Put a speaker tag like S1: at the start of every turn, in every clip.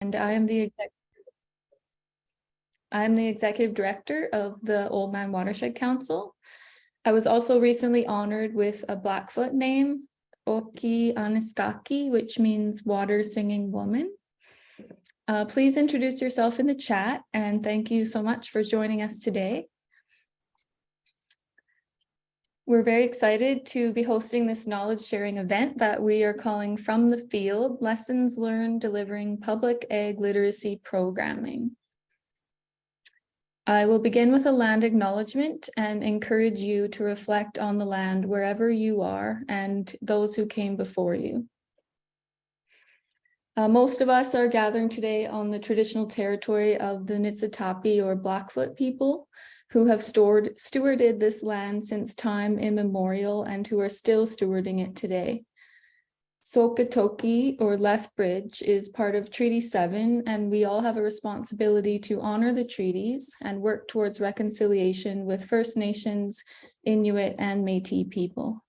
S1: And I'm the executive director of the Oldman Watershed Council. I was also recently honored with a Blackfoot name, Oki Aniskaki, which means water singing woman. Please introduce yourself in the chat, and thank you so much for joining us today. We're very excited to be hosting this knowledge sharing event that we are calling From the Field, Lessons Learned Delivering Public Ag Literacy Programming. I will begin with a land acknowledgement and encourage you to reflect on the land wherever you are and those who came before you. Most of us are gathering today on the traditional territory of the Niitsitapi or Blackfoot people, who have stewarded this land since time immemorial and who are still stewarding it today. Sokatoki or Lethbridge is part of Treaty 7, and we all have a responsibility to honor the treaties and work towards reconciliation with First Nations, Inuit, and Métis people.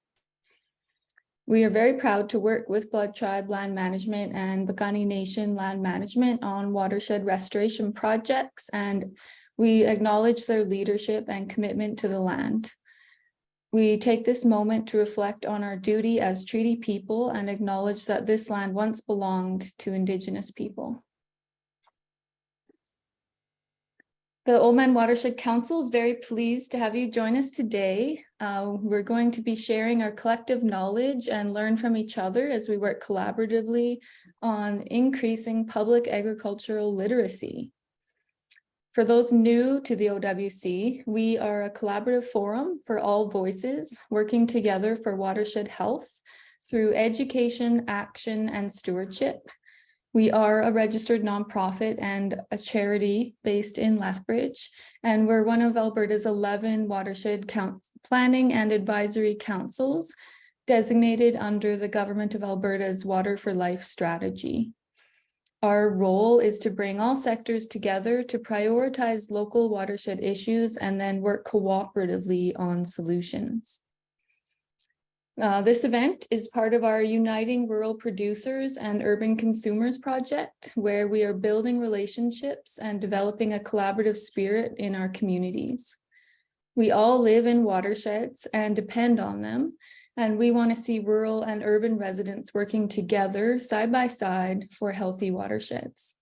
S1: We are very proud to work with Blood Tribe Land Management and Piikani Nation Land Management on watershed restoration projects, and we acknowledge their leadership and commitment to the land. We take this moment to reflect on our duty as treaty people and acknowledge that this land once belonged to Indigenous people. The Oldman Watershed Council is very pleased to have you join us today. We're going to be sharing our collective knowledge and learn from each other as we work collaboratively on increasing public agricultural literacy. For those new to the OWC, we are a collaborative forum for all voices working together for watershed health through education, action, and stewardship. We are a registered nonprofit and a charity based in Lethbridge, and we're one of Alberta's 11 watershed planning and advisory councils designated under the Government of Alberta's Water for Life strategy. Our role is to bring all sectors together to prioritize local watershed issues and then work cooperatively on solutions. This event is part of our Uniting Rural Producers and Urban Consumers project, where we are building relationships and developing a collaborative spirit in our communities. We all live in watersheds and depend on them, and we want to see rural and urban residents working together side by side for healthy watersheds.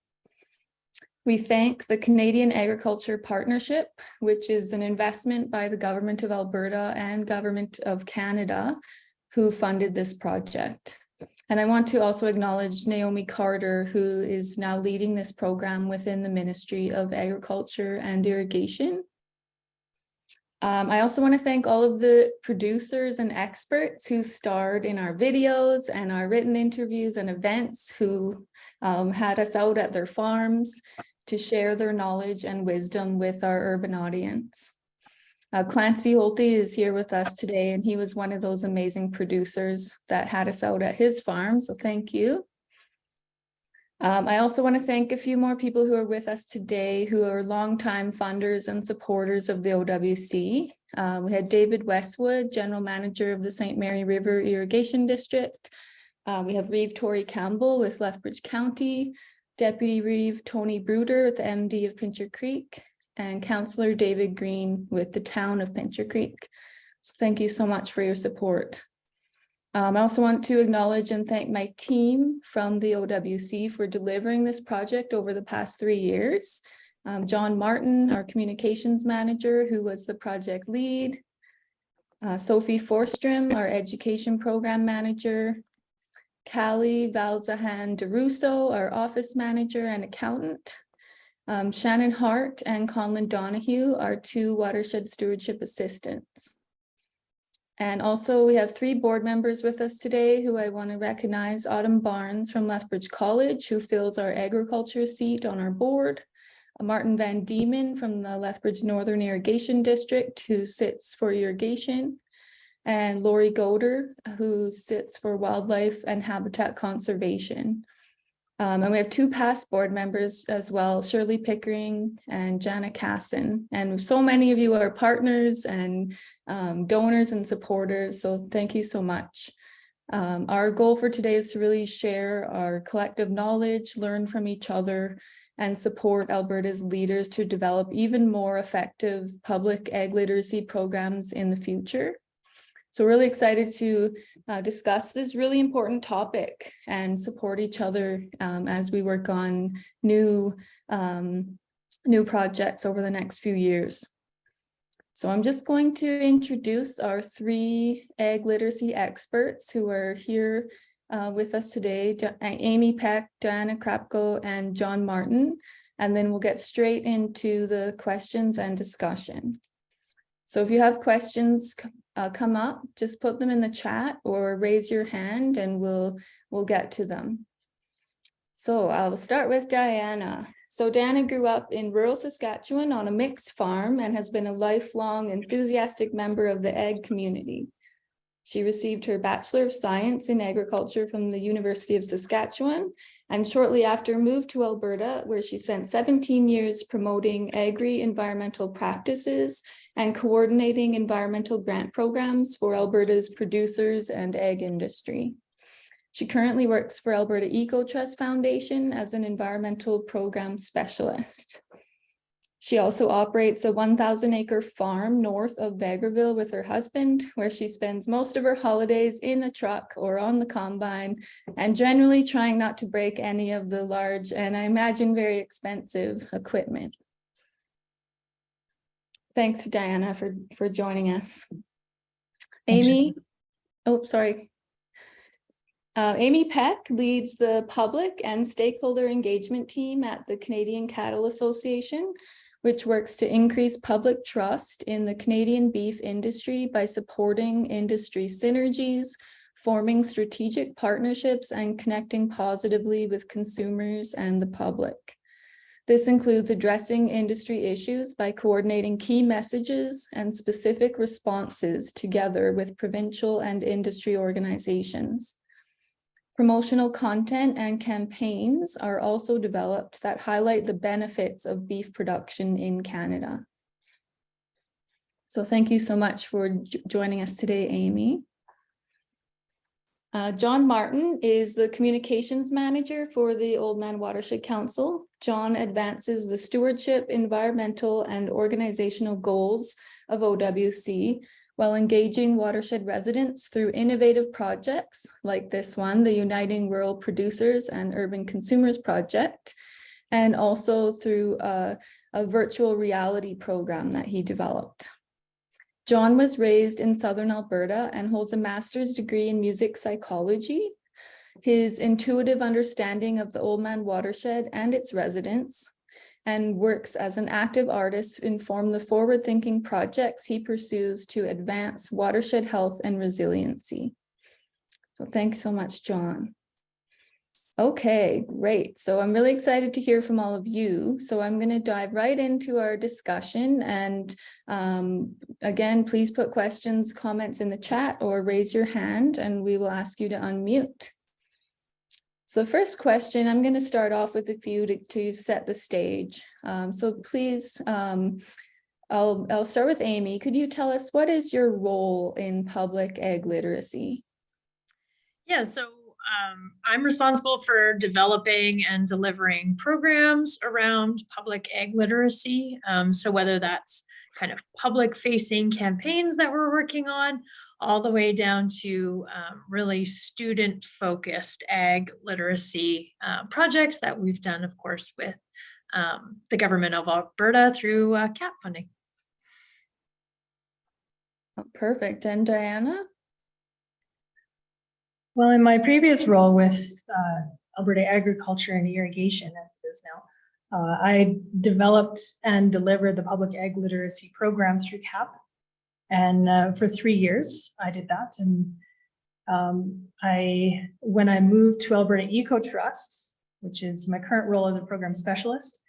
S1: We thank the Canadian Agriculture Partnership, which is an investment by the Government of Alberta and Government of Canada, who funded this project. And I want to also acknowledge Naomi Carter, who is now leading this program within the Ministry of Agriculture and Irrigation. I also want to thank all of the producers and experts who starred in our videos and our written interviews and events, who had us out at their farms to share their knowledge and wisdom with our urban audience. Clancy Holte is here with us today, and he was one of those amazing producers that had us out at his farm, so thank you. I also want to thank a few more people who are with us today who are longtime funders and supporters of the OWC. We had David Westwood, General Manager of the St. Mary River Irrigation District. We have Reeve Torrey Campbell with Lethbridge County, Deputy Reeve Tony Bruder with the MD of Pincher Creek, and Councillor David Green with the town of Pincher Creek. So thank you so much for your support. I also want to acknowledge and thank my team from the OWC for delivering this project over the past 3 years. John Martin, our communications manager, who was the project lead. Sophie Forstrom, our education program manager. Callie Valzahan DeRusso, our office manager and accountant. Shannon Hart and Conlon Donahue, our 2 watershed stewardship assistants. And also we have 3 board members with us today who I want to recognize. Autumn Barnes from Lethbridge College, who fills our agriculture seat on our board. Martin Van Diemen from the Lethbridge Northern Irrigation District, who sits for irrigation. And Lori Goder, who sits for wildlife and habitat conservation. And we have 2 past board members as well, Shirley Pickering and Jana Casson. And so many of you are partners and donors and supporters, so thank you so much. Our goal for today is to really share our collective knowledge, learn from each other, and support Alberta's leaders to develop even more effective public ag literacy programs in the future. So really excited to discuss this really important topic and support each other as we work on new projects over the next few years. So I'm just going to introduce our three ag literacy experts who are here with us today, Amie Peck, Diana Chrapko, and John Martin, and then we'll get straight into the questions and discussion. So if you have questions come up, just put them in the chat or raise your hand and we'll get to them. So I'll start with Diana. So Diana grew up in rural Saskatchewan on a mixed farm and has been a lifelong enthusiastic member of the ag community. She received her Bachelor of Science in Agriculture from the University of Saskatchewan, and shortly after moved to Alberta, where she spent 17 years promoting agri-environmental practices and coordinating environmental grant programs for Alberta's producers and ag industry. She currently works for Alberta Ecotrust Foundation as an environmental program specialist. She also operates a 1,000-acre farm north of Vegreville with her husband, where she spends most of her holidays in a truck or on the combine, and generally trying not to break any of the large and I imagine very expensive equipment. Thanks, Diana, for joining us. Amie, oh, sorry. Amie Peck leads the public and stakeholder engagement team at the Canadian Cattle Association, which works to increase public trust in the Canadian beef industry by supporting industry synergies, forming strategic partnerships, and connecting positively with consumers and the public. This includes addressing industry issues by coordinating key messages and specific responses together with provincial and industry organizations. Promotional content and campaigns are also developed that highlight the benefits of beef production in Canada. So thank you so much for joining us today, Amie. John Martin is the communications manager for the Oldman Watershed Council. John advances the stewardship, environmental, and organizational goals of OWC while engaging watershed residents through innovative projects like this one, the Uniting Rural Producers and Urban Consumers Project, and also through a virtual reality program that he developed. John was raised in Southern Alberta and holds a master's degree in music psychology. His intuitive understanding of the Oldman Watershed and its residents, and works as an active artist, inform the forward-thinking projects he pursues to advance watershed health and resiliency. So thanks so much, John. Okay, great. So I'm really excited to hear from all of you. So I'm going to dive right into our discussion. And again, please put questions, comments in the chat or raise your hand and we will ask you to unmute. So the first question, I'm going to start off with a few to set the stage. So please, I'll start with Amie. Could you tell us what is your role in public ag literacy?
S2: Yeah, so I'm responsible for developing and delivering programs around public ag literacy. So whether that's kind of public facing campaigns that we're working on, all the way down to really student focused ag literacy projects that we've done, of course, with the Government of Alberta through CAP funding.
S1: Perfect. And Diana?
S3: Well, in my previous role with Alberta Agriculture and Irrigation, as it is now, I developed and delivered the public ag literacy program through CAP. And for 3 years, I did that. And when I moved to Alberta Ecotrust, which is my current role as a program specialist,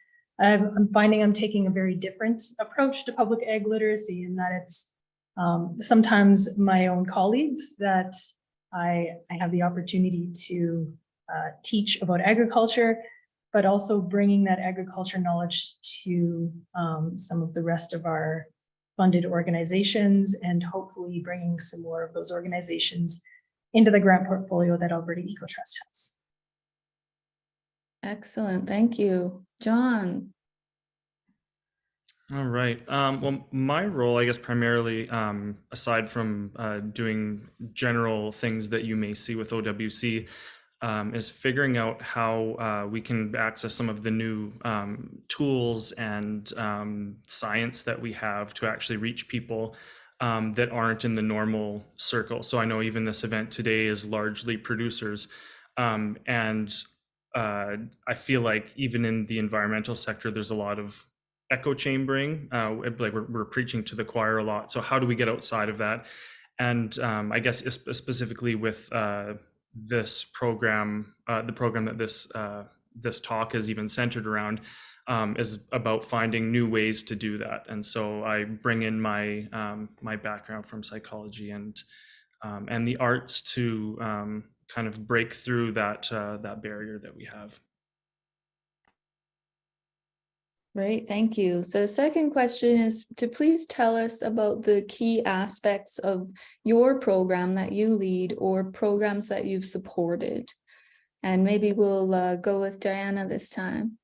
S3: I'm finding I'm taking a very different approach to public ag literacy, in that it's sometimes my own colleagues that I have the opportunity to teach about agriculture, but also bringing that agriculture knowledge to some of the rest of our funded organizations, and hopefully bringing some more of those organizations into the grant portfolio that Alberta Ecotrust has.
S1: Excellent. Thank you. John.
S4: All right. Well, my role, I guess, primarily, aside from doing general things that you may see with OWC, is figuring out how we can access some of the new tools and science that we have to actually reach people that aren't in the normal circle. So I know even this event today is largely producers. And I feel like even in the environmental sector, there's a lot of echo chambering, like we're preaching to the choir a lot. So how do we get outside of that? And I guess specifically with this program, the program that this talk is even centered around, is about finding new ways to do that. And so I bring in my my background from psychology and the arts to kind of break through that that barrier that we have.
S1: Great, thank you. So the second question is to please tell us about the key aspects of your program that you lead or programs that you've supported. And maybe we'll go with Diana this time.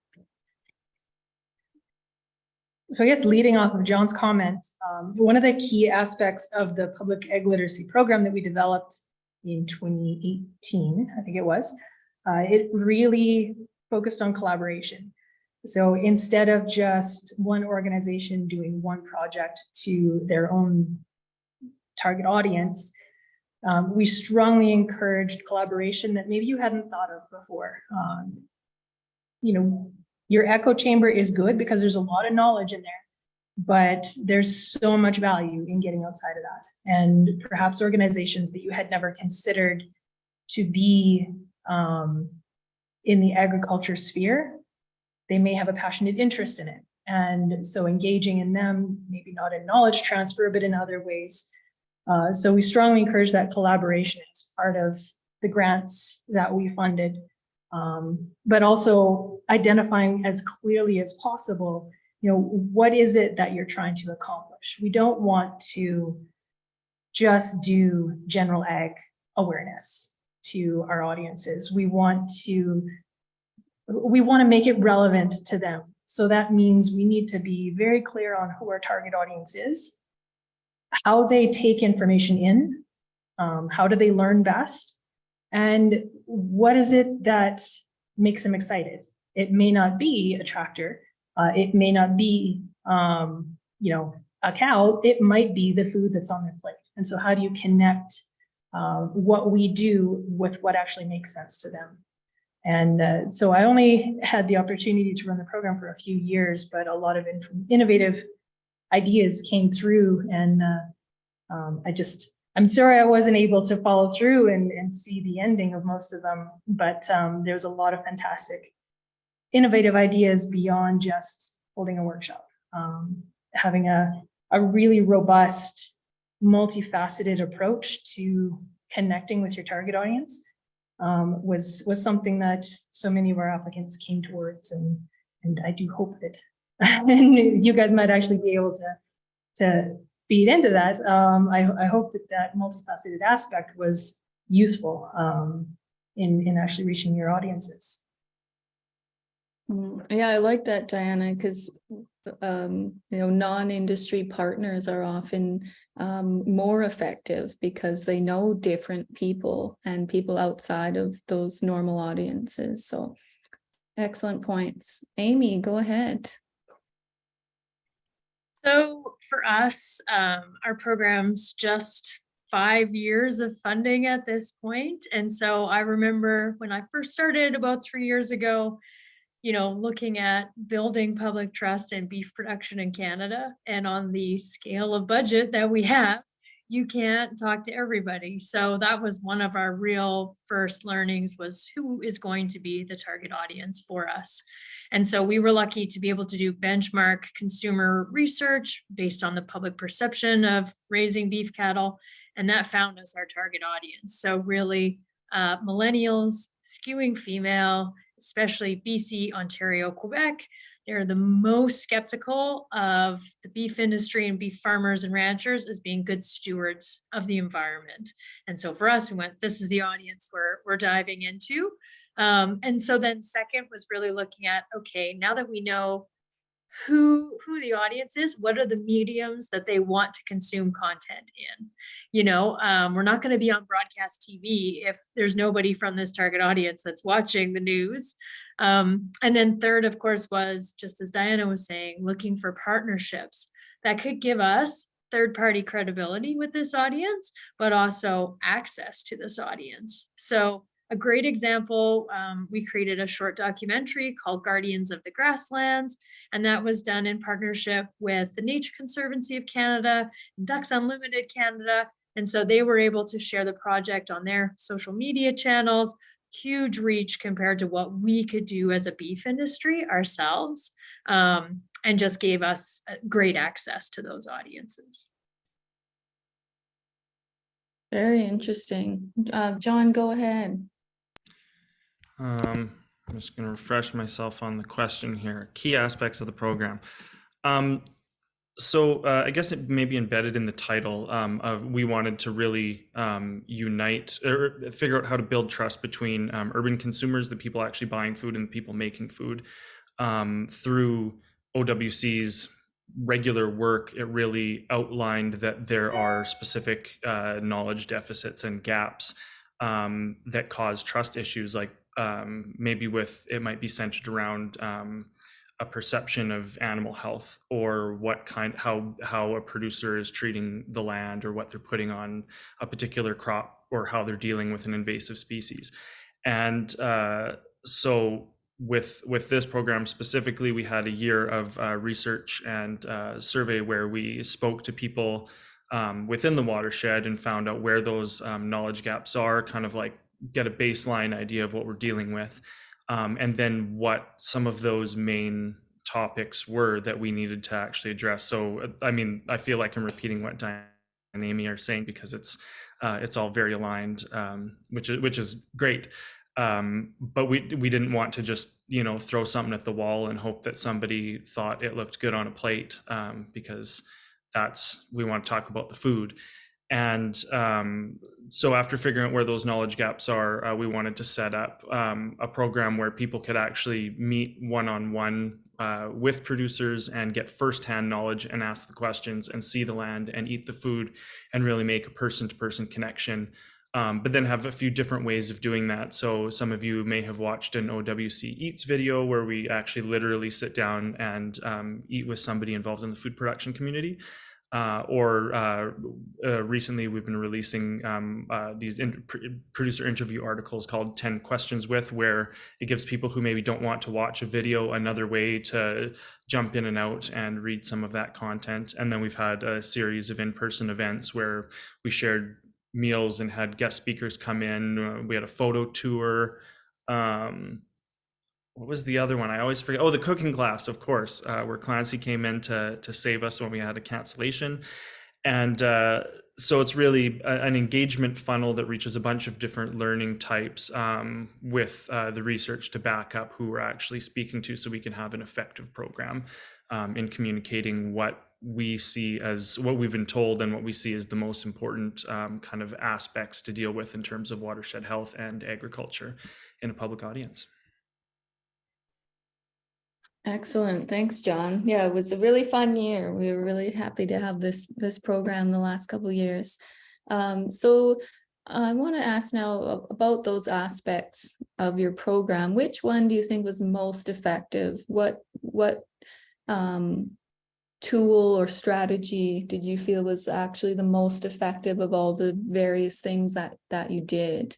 S3: So I guess leading off of John's comment, one of the key aspects of the public egg literacy program that we developed in 2018, I think it was, it really focused on collaboration. So instead of just one organization doing one project to their own target audience, we strongly encouraged collaboration that maybe you hadn't thought of before. You know, your echo chamber is good because there's a lot of knowledge in there, but there's so much value in getting outside of that. And perhaps organizations that you had never considered to be in the agriculture sphere, they may have a passionate interest in it. And so engaging in them, maybe not in knowledge transfer, but in other ways. So we strongly encourage that collaboration as part of the grants that we funded, but also identifying as clearly as possible, you know, what is it that you're trying to accomplish? We don't want to just do general ag awareness to our audiences. We want to make it relevant to them. So that means we need to be very clear on who our target audience is, how they take information in, how do they learn best, and what is it that makes them excited. It may not be a tractor, it may not be you know, a cow, it might be the food that's on their plate. And so how do you connect what we do with what actually makes sense to them? And so I only had the opportunity to run the program for a few years, but a lot of innovative ideas came through, and I'm sorry I wasn't able to follow through and see the ending of most of them, but there's a lot of fantastic innovative ideas beyond just holding a workshop. Having a really robust, multifaceted approach to connecting with your target audience was something that so many of our applicants came towards, and I do hope that and you guys might actually be able to feed into that. I hope that multifaceted aspect was useful in actually reaching your audiences.
S1: Yeah, I like that, Diana, because you know, non-industry partners are often more effective because they know different people and people outside of those normal audiences. So excellent points. Amie, go ahead.
S2: So for us, our program's just 5 years of funding at this point. And so I remember when I first started about 3 years ago, you know, looking at building public trust in beef production in Canada, and on the scale of budget that we have, you can't talk to everybody. So that was one of our real first learnings, was who is going to be the target audience for us. And so we were lucky to be able to do benchmark consumer research based on the public perception of raising beef cattle, and that found us our target audience. So really millennials, skewing female, especially BC, Ontario, Quebec, they're the most skeptical of the beef industry and beef farmers and ranchers as being good stewards of the environment. And so for us, we went, this is the audience we're diving into. And so then second was really looking at, okay, now that we know who the audience is, what are the mediums that they want to consume content in? We're not going to be on broadcast TV if there's nobody from this target audience that's watching the news. And then third, of course, was just as Diana was saying, looking for partnerships that could give us third-party credibility with this audience, but also access to this audience. So a great example, we created a short documentary called Guardians of the Grasslands, and that was done in partnership with the Nature Conservancy of Canada, Ducks Unlimited Canada. And so they were able to share the project on their social media channels, huge reach compared to what we could do as a beef industry ourselves, and just gave us great access to those audiences.
S1: Very interesting. John, go ahead.
S4: I'm just going to refresh myself on the question here. Key aspects of the program. So I guess it may be embedded in the title. We wanted to really unite or figure out how to build trust between urban consumers, the people actually buying food, and the people making food. Through OWC's regular work, it really outlined that there are specific knowledge deficits and gaps that cause trust issues, like maybe it might be centered around a perception of animal health, or how a producer is treating the land, or what they're putting on a particular crop, or how they're dealing with an invasive species. And so with this program specifically, we had a year of research and survey where we spoke to people within the watershed and found out where those knowledge gaps are, kind of like get a baseline idea of what we're dealing with, and then what some of those main topics were that we needed to actually address. So, I mean, I feel like I'm repeating what Diana and Amie are saying, because it's all very aligned, which is great. But we didn't want to just throw something at the wall and hope that somebody thought it looked good on a plate, because we want to talk about the food. And so after figuring out where those knowledge gaps are, we wanted to set up a program where people could actually meet one-on-one with producers and get firsthand knowledge and ask the questions and see the land and eat the food and really make a person-to-person connection. But then have a few different ways of doing that. So some of you may have watched an OWC Eats video where we actually literally sit down and eat with somebody involved in the food production community. Recently we've been releasing these producer interview articles called 10 Questions With, where it gives people who maybe don't want to watch a video another way to jump in and out and read some of that content. And then we've had a series of in-person events where we shared meals and had guest speakers come in. We had a photo tour. What was the other one? I always forget. Oh, the cooking class, of course, where Clancy came in to save us when we had a cancellation. And so it's really an engagement funnel that reaches a bunch of different learning types, with the research to back up who we're actually speaking to, so we can have an effective program in communicating what we see as what we've been told and what we see as the most important kind of aspects to deal with in terms of watershed health and agriculture in a public audience.
S1: Excellent. Thanks, John. Yeah, it was a really fun year. We were really happy to have this program the last couple of years. So I want to ask now about those aspects of your program. Which one do you think was most effective? What tool or strategy did you feel was actually the most effective of all the various things that you did?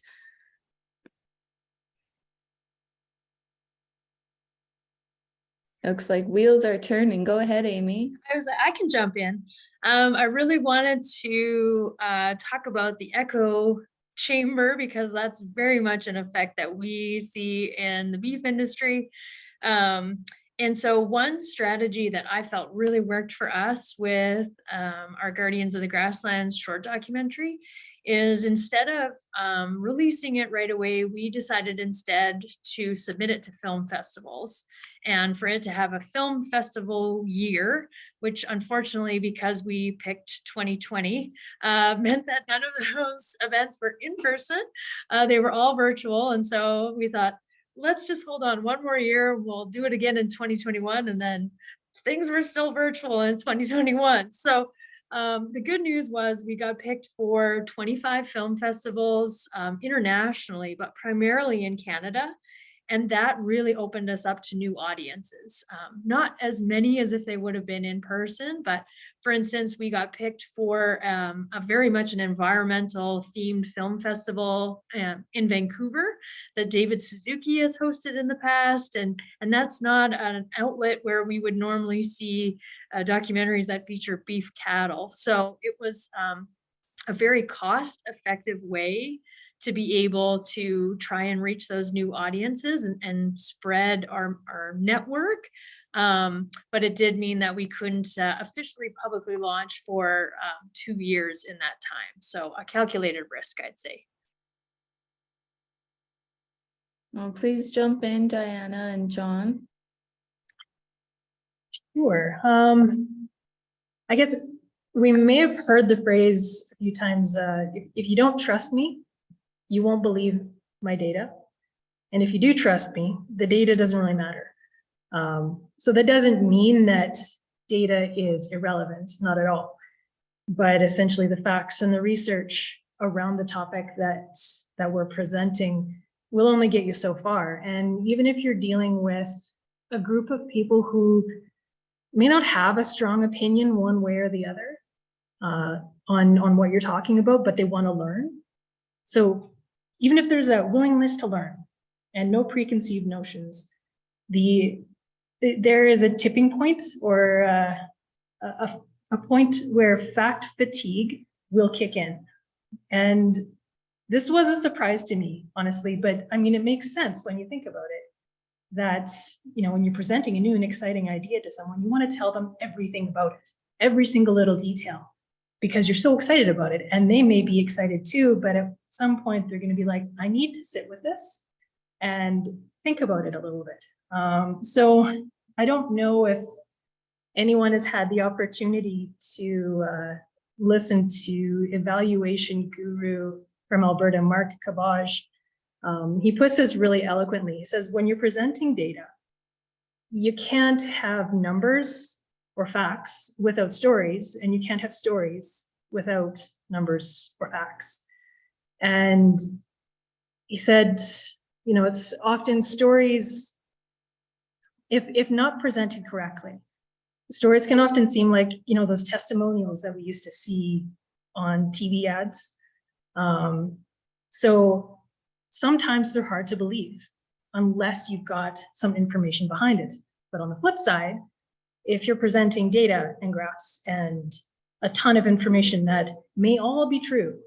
S1: Looks like wheels are turning. Go ahead, Amie.
S2: I can jump in. I really wanted to talk about the echo chamber, because that's very much an effect that we see in the beef industry. And so one strategy that I felt really worked for us with our Guardians of the Grasslands short documentary is instead of releasing it right away, we decided instead to submit it to film festivals and for it to have a film festival year, which unfortunately, because we picked 2020, meant that none of those events were in person. They were all virtual. And so we thought, let's just hold on one more year. We'll do it again in 2021. And then things were still virtual in 2021. So the good news was we got picked for 25 film festivals internationally, but primarily in Canada. And that really opened us up to new audiences. Not as many as if they would have been in person, but for instance, we got picked for a very much an environmental themed film festival in Vancouver that David Suzuki has hosted in the past. And that's not an outlet where we would normally see documentaries that feature beef cattle. So it was a very cost-effective way to be able to try and reach those new audiences and spread our network. But it did mean that we couldn't officially publicly launch for 2 years in that time. So a calculated risk, I'd say.
S1: Well, please jump in, Diana and John.
S3: Sure. I guess we may have heard the phrase a few times, if you don't trust me, you won't believe my data. And if you do trust me, the data doesn't really matter. So that doesn't mean that data is irrelevant, not at all. But essentially the facts and the research around the topic that we're presenting will only get you so far. And even if you're dealing with a group of people who may not have a strong opinion one way or the other on what you're talking about, but they want to learn. So even if there's a willingness to learn and no preconceived notions, there is a tipping point or a point where fact fatigue will kick in. And this was a surprise to me, honestly, but I mean, it makes sense when you think about it. That, when you're presenting a new and exciting idea to someone, you want to tell them everything about it, every single little detail, because you're so excited about it. And they may be excited too, but at some point they're going to be like, I need to sit with this and think about it a little bit. So I don't know if anyone has had the opportunity to listen to evaluation guru from Alberta, Mark Cabage. He puts this really eloquently. He says, when you're presenting data, you can't have numbers or facts without stories, and you can't have stories without numbers or facts. And he said, it's often stories, if not presented correctly, stories can often seem like, those testimonials that we used to see on TV ads. So sometimes they're hard to believe unless you've got some information behind it. But on the flip side, if you're presenting data and graphs and a ton of information that may all be true,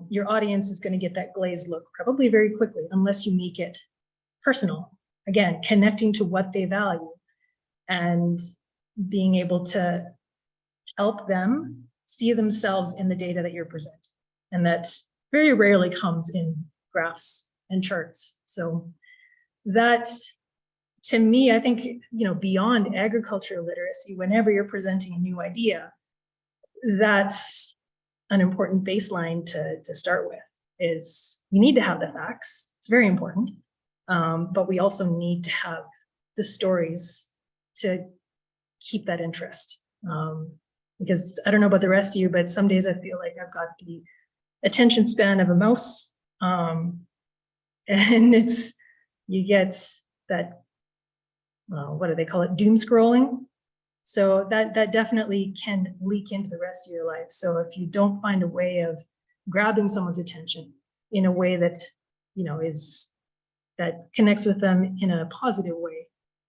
S3: your audience is going to get that glazed look probably very quickly unless you make it personal. Again, connecting to what they value and being able to help them see themselves in the data that you're presenting. And that very rarely comes in graphs and charts. So that, to me, I think, beyond agriculture literacy, whenever you're presenting a new idea, that's an important baseline to start with. Is you need to have the facts. It's very important. But we also need to have the stories to keep that interest. Because I don't know about the rest of you, but some days I feel like I've got the attention span of a mouse. And you get that, what do they call it? Doom scrolling. So that definitely can leak into the rest of your life. So if you don't find a way of grabbing someone's attention in a way that, that connects with them in a positive way,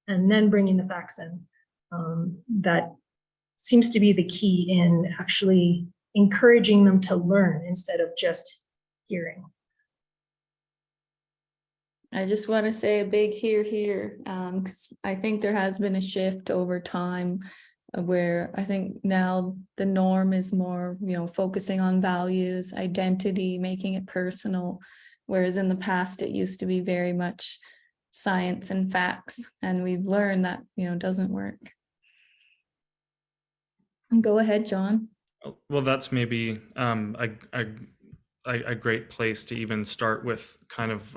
S3: and then bringing the facts in, that seems to be the key in actually encouraging them to learn instead of just hearing.
S1: I just want to say a big here, because I think there has been a shift over time where I think now the norm is more, focusing on values, identity, making it personal, whereas in the past it used to be very much science and facts, and we've learned that, doesn't work. Go ahead, John.
S4: Well, that's maybe a great place to even start with kind of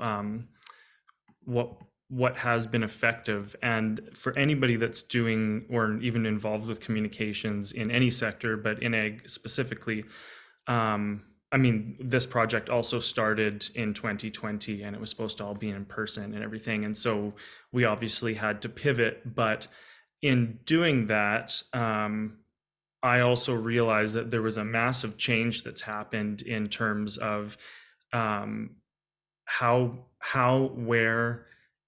S4: what has been effective. And for anybody that's doing or even involved with communications in any sector, but in ag specifically, I mean, this project also started in 2020 and it was supposed to all be in person and everything. And so we obviously had to pivot, but in doing that, I also realized that there was a massive change that's happened in terms of how, where,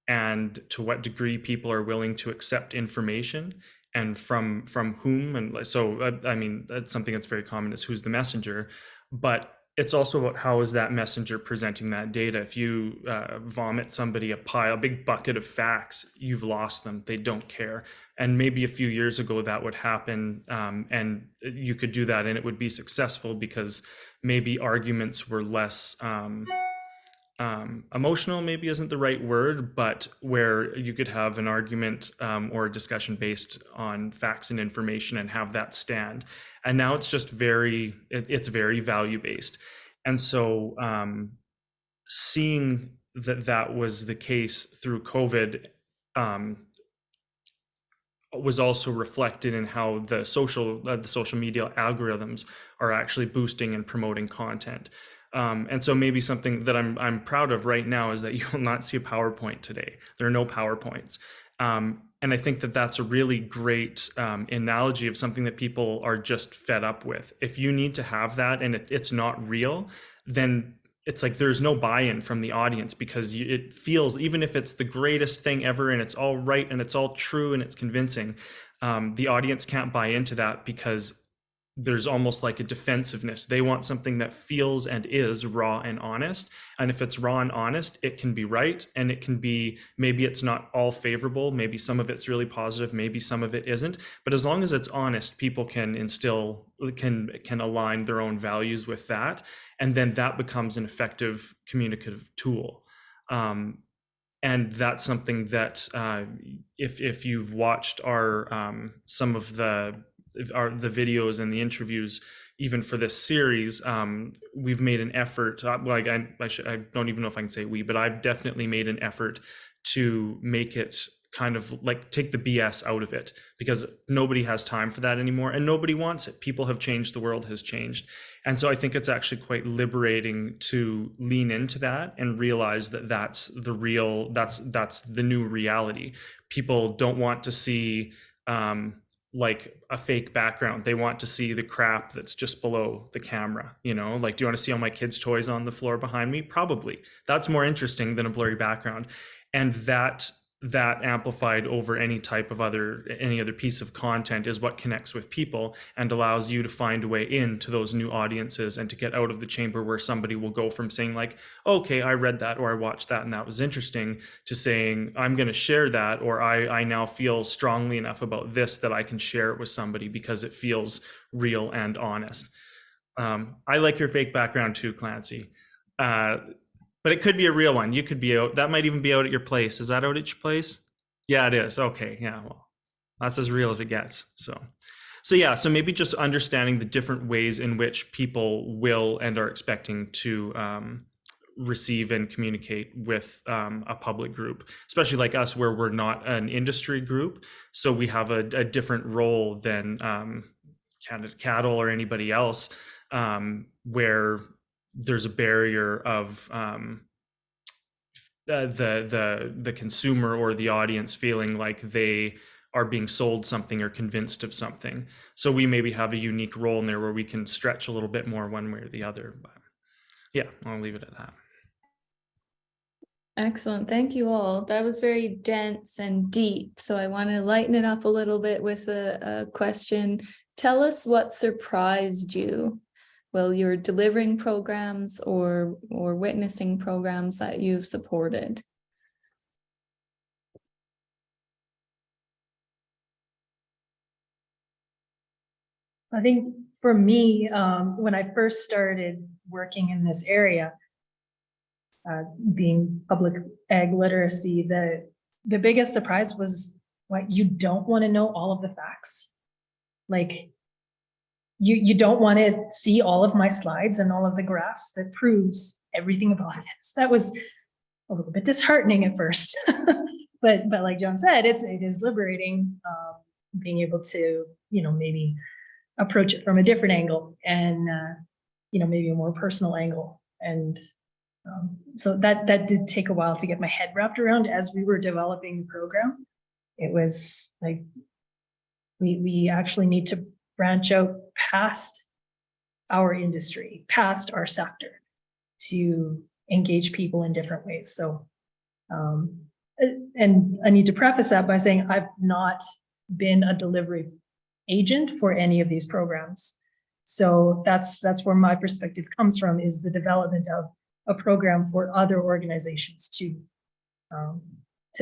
S4: and to what degree people are willing to accept information, and from whom. And so, I mean, that's something that's very common, is who's the messenger, but it's also about how is that messenger presenting that data. If you vomit somebody a big bucket of facts, you've lost them. They don't care. And maybe a few years ago that would happen, and you could do that and it would be successful because maybe arguments were less emotional, maybe isn't the right word, but where you could have an argument or a discussion based on facts and information and have that stand. And now it's just it's very value based. And so seeing that was the case through COVID was also reflected in how the social media algorithms are actually boosting and promoting content. And so maybe something that I'm proud of right now is that you will not see a PowerPoint today. There are no PowerPoints. And I think that that's a really great analogy of something that people are just fed up with. If you need to have that and it's not real, then it's like there's no buy-in from the audience, because it feels, even if it's the greatest thing ever and it's all right and it's all true and it's convincing, the audience can't buy into that because there's almost like a defensiveness. They want something that feels and is raw and honest. And if it's raw and honest, it can be right. And it can be, maybe it's not all favorable. Maybe some of it's really positive. Maybe some of it isn't. But as long as it's honest, people can align their own values with that. And then that becomes an effective communicative tool. And that's something that if you've watched some of the videos and the interviews, even for this series, we've made an effort. I don't even know if I can say we, but I've definitely made an effort to make it kind of like take the BS out of it, because nobody has time for that anymore and nobody wants it. People have changed, the world has changed. And so I think it's actually quite liberating to lean into that and realize that that's the new reality. People don't want to see like a fake background. They want to see the crap that's just below the camera, like, do you want to see all my kids' toys on the floor behind me? Probably. That's more interesting than a blurry background. And that amplified over any other piece of content is what connects with people and allows you to find a way into those new audiences and to get out of the chamber where somebody will go from saying like, okay, I read that or I watched that and that was interesting, to saying I'm going to share that, or I now feel strongly enough about this that I can share it with somebody because it feels real and honest. I like your fake background too, Clancy. But it could be a real one. You could be out. That might even be out at your place. Is that out at your place? Yeah, it is. Okay. Yeah. Well, that's as real as it gets. So yeah. So maybe just understanding the different ways in which people will and are expecting to receive and communicate with a public group, especially like us, where we're not an industry group. So we have a different role than Canada Cattle or anybody else, where there's a barrier of the consumer or the audience feeling like they are being sold something or convinced of something. So we maybe have a unique role in there where we can stretch a little bit more one way or the other. But yeah, I'll leave it at that.
S1: Excellent. Thank you all. That was very dense and deep. So I want to lighten it up a little bit with a question. Tell us what surprised you while you're delivering programs or witnessing programs that you've supported.
S3: I think for me, when I first started working in this area, being public ag literacy, the biggest surprise was what you don't want to know all of the facts. Like you don't want to see all of my slides and all of the graphs that proves everything about this. That was a little bit disheartening at first, but like John said, it is liberating, being able to, maybe approach it from a different angle and, maybe a more personal angle. And so that did take a while to get my head wrapped around as we were developing the program. It was like, we actually need to branch out past our industry, past our sector, to engage people in different ways. So, and I need to preface that by saying I've not been a delivery agent for any of these programs. So that's where my perspective comes from, is the development of a program for other organizations to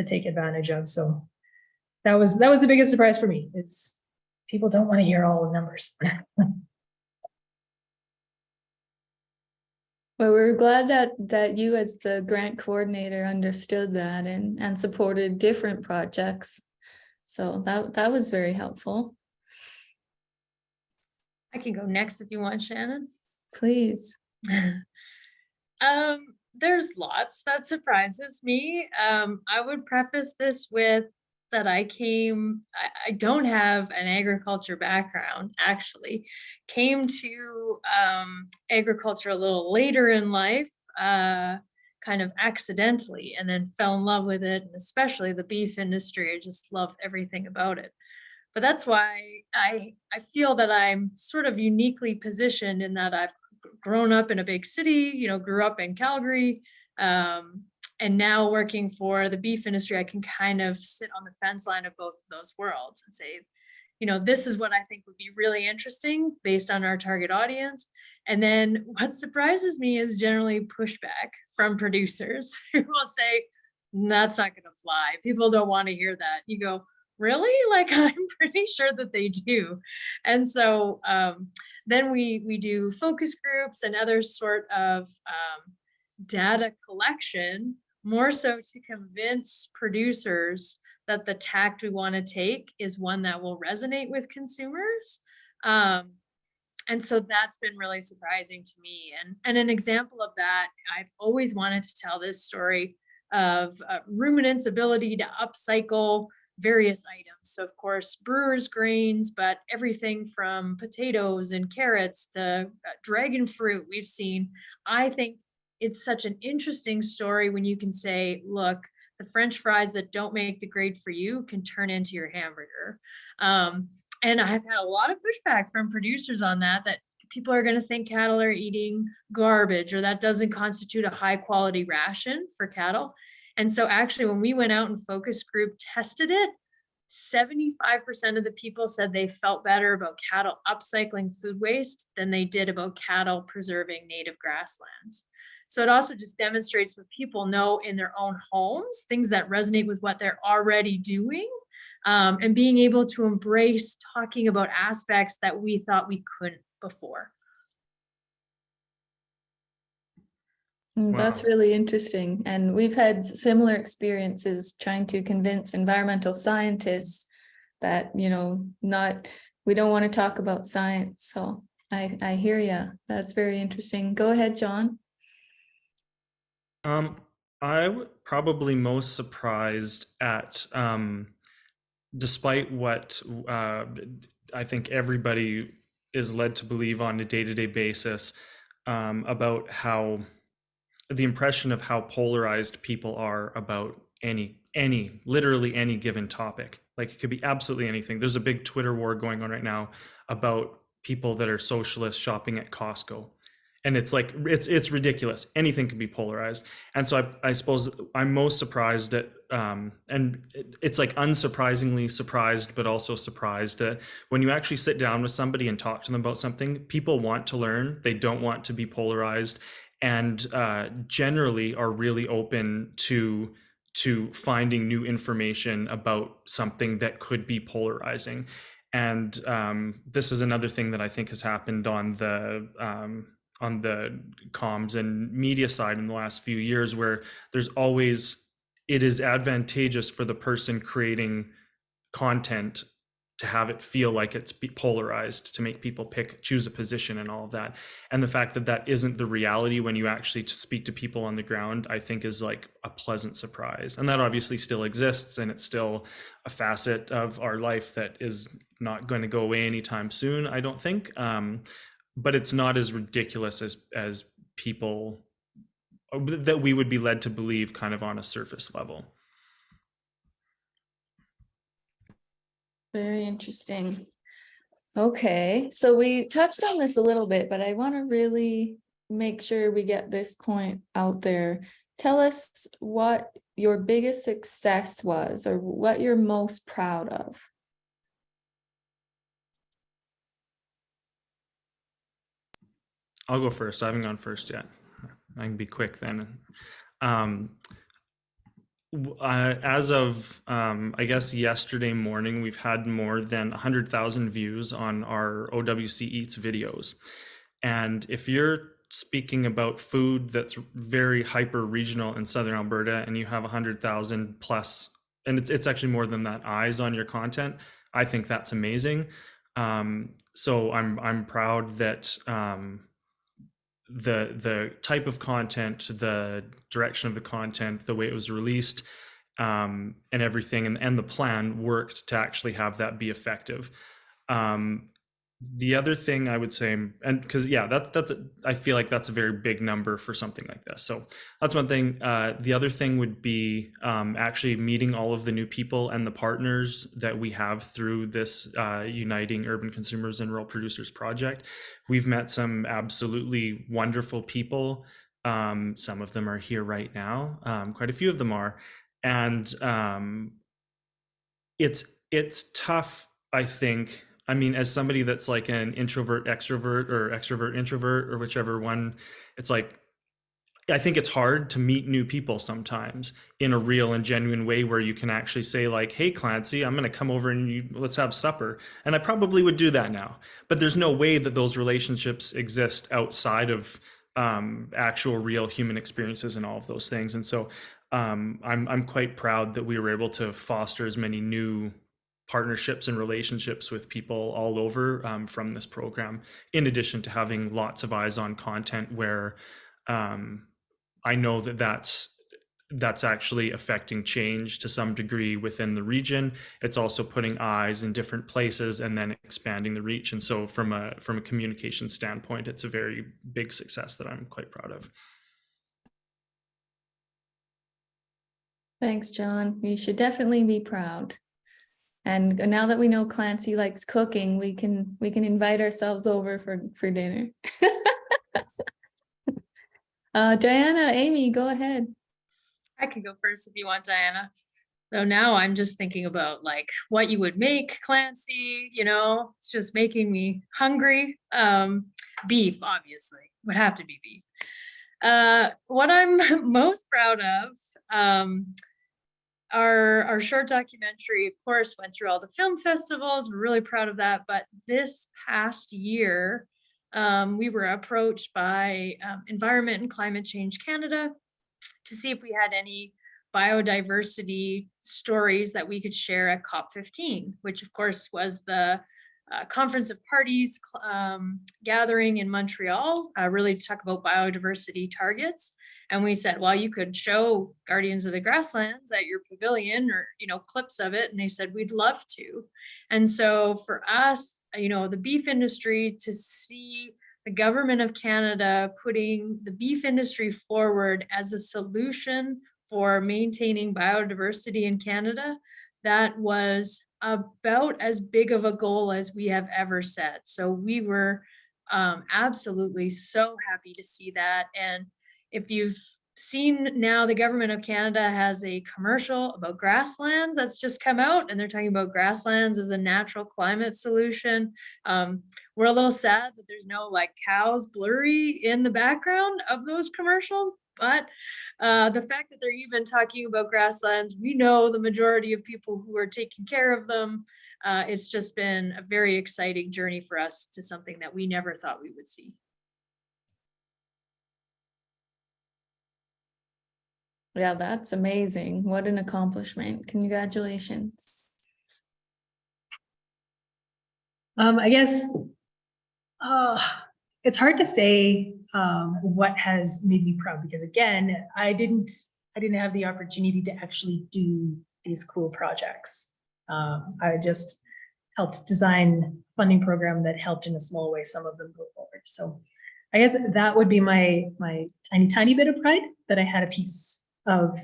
S3: take advantage of. So that was the biggest surprise for me. It's people don't want to hear all the numbers.
S1: Well, we're glad that you as the grant coordinator understood that and supported different projects. So that was very helpful.
S2: I can go next if you want, Shannon.
S1: Please.
S2: There's lots that surprises me. I would preface this with that I don't have an agriculture background, actually. Came to agriculture a little later in life, kind of accidentally, and then fell in love with it, and especially the beef industry. I just love everything about it. But that's why I feel that I'm sort of uniquely positioned in that I've grown up in a big city, grew up in Calgary, and now working for the beef industry, I can kind of sit on the fence line of both of those worlds and say, this is what I think would be really interesting based on our target audience. And then what surprises me is generally pushback from producers who will say, that's not going to fly. People don't want to hear that. You go, really? Like, I'm pretty sure that they do. And so then we do focus groups and other sort of data collection, more so to convince producers that the tact we want to take is one that will resonate with consumers. And so that's been really surprising to me. And an example of that, I've always wanted to tell this story of ruminants' ability to upcycle various items. So of course, brewers' grains, but everything from potatoes and carrots to dragon fruit we've seen. I think it's such an interesting story when you can say, look, the French fries that don't make the grade for you can turn into your hamburger. And I've had a lot of pushback from producers on that people are going to think cattle are eating garbage, or that doesn't constitute a high quality ration for cattle. And so actually, when we went out and focus group tested it, 75% of the people said they felt better about cattle upcycling food waste than they did about cattle preserving native grasslands. So it also just demonstrates what people know in their own homes, things that resonate with what they're already doing, and being able to embrace talking about aspects that we thought we couldn't before.
S1: That's really interesting. And we've had similar experiences trying to convince environmental scientists that, we don't want to talk about science. So I hear you. That's very interesting. Go ahead, John.
S4: I was probably most surprised at, despite what I think everybody is led to believe on a day-to-day basis, about how the impression of how polarized people are about literally any given topic. Like, it could be absolutely anything. There's a big Twitter war going on right now about people that are socialists shopping at Costco. And it's like, it's ridiculous. Anything can be polarized. And so I suppose I'm most surprised at, and it's like unsurprisingly surprised, but also surprised that when you actually sit down with somebody and talk to them about something, people want to learn. They don't want to be polarized, and generally are really open to finding new information about something that could be polarizing. And this is another thing that I think has happened on the comms and media side in the last few years, where it is advantageous for the person creating content to have it feel like it's polarized, to make people choose a position and all of that. And the fact that that isn't the reality when you actually speak to people on the ground, I think is like a pleasant surprise. And that obviously still exists, and it's still a facet of our life that is not going to go away anytime soon, I don't think. But it's not as ridiculous as people that we would be led to believe kind of on a surface level.
S1: Very interesting. Okay, so we touched on this a little bit, but I want to really make sure we get this point out there. Tell us what your biggest success was, or what you're most proud of.
S4: I'll go first. I haven't gone first yet. I can be quick then. As of, I guess, yesterday morning, we've had more than 100,000 views on our OWC Eats videos. And if you're speaking about food that's very hyper regional in Southern Alberta, and you have 100,000 plus, and it's actually more than that, eyes on your content, I think that's amazing. So I'm proud that the type of content, the direction of the content, the way it was released, and everything, and the plan worked to actually have that be effective. The other thing I would say, and because I feel like that's a very big number for something like this. So that's one thing. The other thing would be actually meeting all of the new people and the partners that we have through this Uniting Urban Consumers and Rural Producers project. We've met some absolutely wonderful people. Some of them are here right now. Quite a few of them are, and it's tough, I think. I mean, as somebody that's like an introvert extrovert, or extrovert introvert, or whichever one, it's like, I think it's hard to meet new people sometimes in a real and genuine way, where you can actually say like, hey, Clancy, I'm going to come over and let's have supper. And I probably would do that now, but there's no way that those relationships exist outside of actual real human experiences and all of those things. And so I'm quite proud that we were able to foster as many new partnerships and relationships with people all over from this program, in addition to having lots of eyes on content where I know that that's actually affecting change to some degree within the region. It's also putting eyes in different places and then expanding the reach. And so from a communication standpoint, it's a very big success that I'm quite proud of.
S1: Thanks, John. You should definitely be proud. And now that we know Clancy likes cooking, we can invite ourselves over for dinner. Diana, Amie, go ahead.
S2: I can go first if you want, Diana. So now I'm just thinking about like what you would make, Clancy, it's just making me hungry. Beef, obviously, would have to be beef. What I'm most proud of, our short documentary, of course, went through all the film festivals. We're really proud of that. But this past year, we were approached by Environment and Climate Change Canada to see if we had any biodiversity stories that we could share at COP15, which of course was the Conference of Parties gathering in Montreal, really to talk about biodiversity targets. And we said, well, you could show Guardians of the Grasslands at your pavilion, or, clips of it. And they said, we'd love to. And so for us, the beef industry, to see the Government of Canada putting the beef industry forward as a solution for maintaining biodiversity in Canada, that was about as big of a goal as we have ever set. So we were absolutely so happy to see that. And if you've seen now, the Government of Canada has a commercial about grasslands that's just come out, and they're talking about grasslands as a natural climate solution. We're a little sad that there's no like cows blurry in the background of those commercials, but the fact that they're even talking about grasslands, we know the majority of people who are taking care of them It's just been a very exciting journey for us to something that we never thought we would see.
S1: Yeah, that's amazing. What an accomplishment. Congratulations.
S3: I guess it's hard to say what has made me proud, because again, I didn't have the opportunity to actually do these cool projects. I just helped design a funding program that helped in a small way some of them go forward. So I guess that would be my tiny bit of pride, that I had a piece of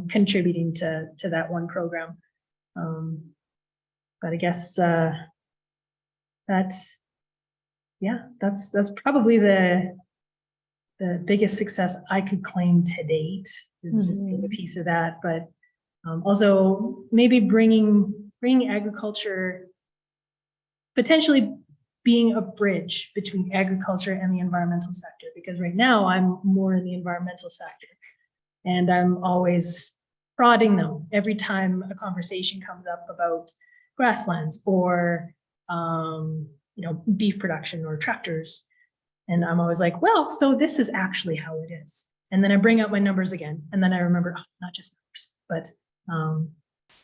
S3: contributing to that one program. But I guess that's probably the biggest success I could claim to date, is just being a piece of that. But also maybe bringing agriculture, potentially being a bridge between agriculture and the environmental sector, because right now I'm more in the environmental sector, and I'm always prodding them every time a conversation comes up about grasslands or beef production or tractors. And I'm always like, well, so this is actually how it is. And then I bring out my numbers again, and then I remember, oh, not just numbers, but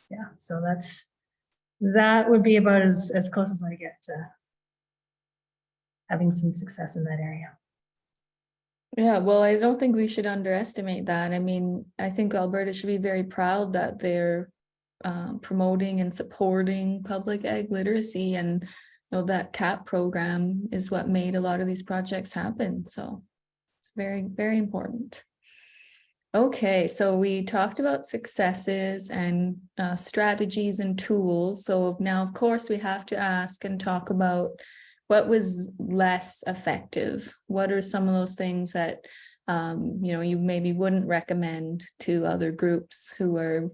S3: yeah. So that would be about as close as I get to having some success in that area.
S1: Yeah, well, I don't think we should underestimate that. I mean, I think Alberta should be very proud that they're promoting and supporting public ag literacy, and that CAP program is what made a lot of these projects happen. So it's very, very important. Okay, so we talked about successes and strategies and tools. So now, of course, we have to ask and talk about what was less effective. What are some of those things that you maybe wouldn't recommend to other groups who are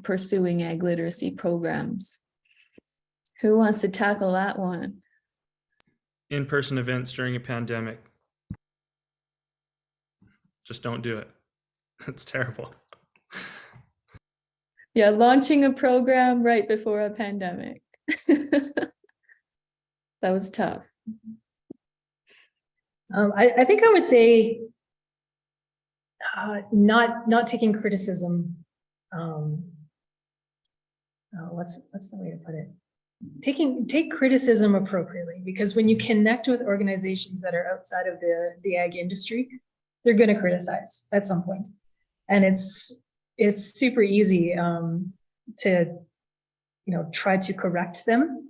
S1: pursuing ag literacy programs? Who wants to tackle that one?
S4: In-person events during a pandemic. Just don't do it. It's terrible.
S1: Yeah, launching a program right before a pandemic. That was tough.
S3: I think I would say not taking criticism. What's the way to put it? Take criticism appropriately, because when you connect with organizations that are outside of the ag industry, they're going to criticize at some point. And it's super easy to try to correct them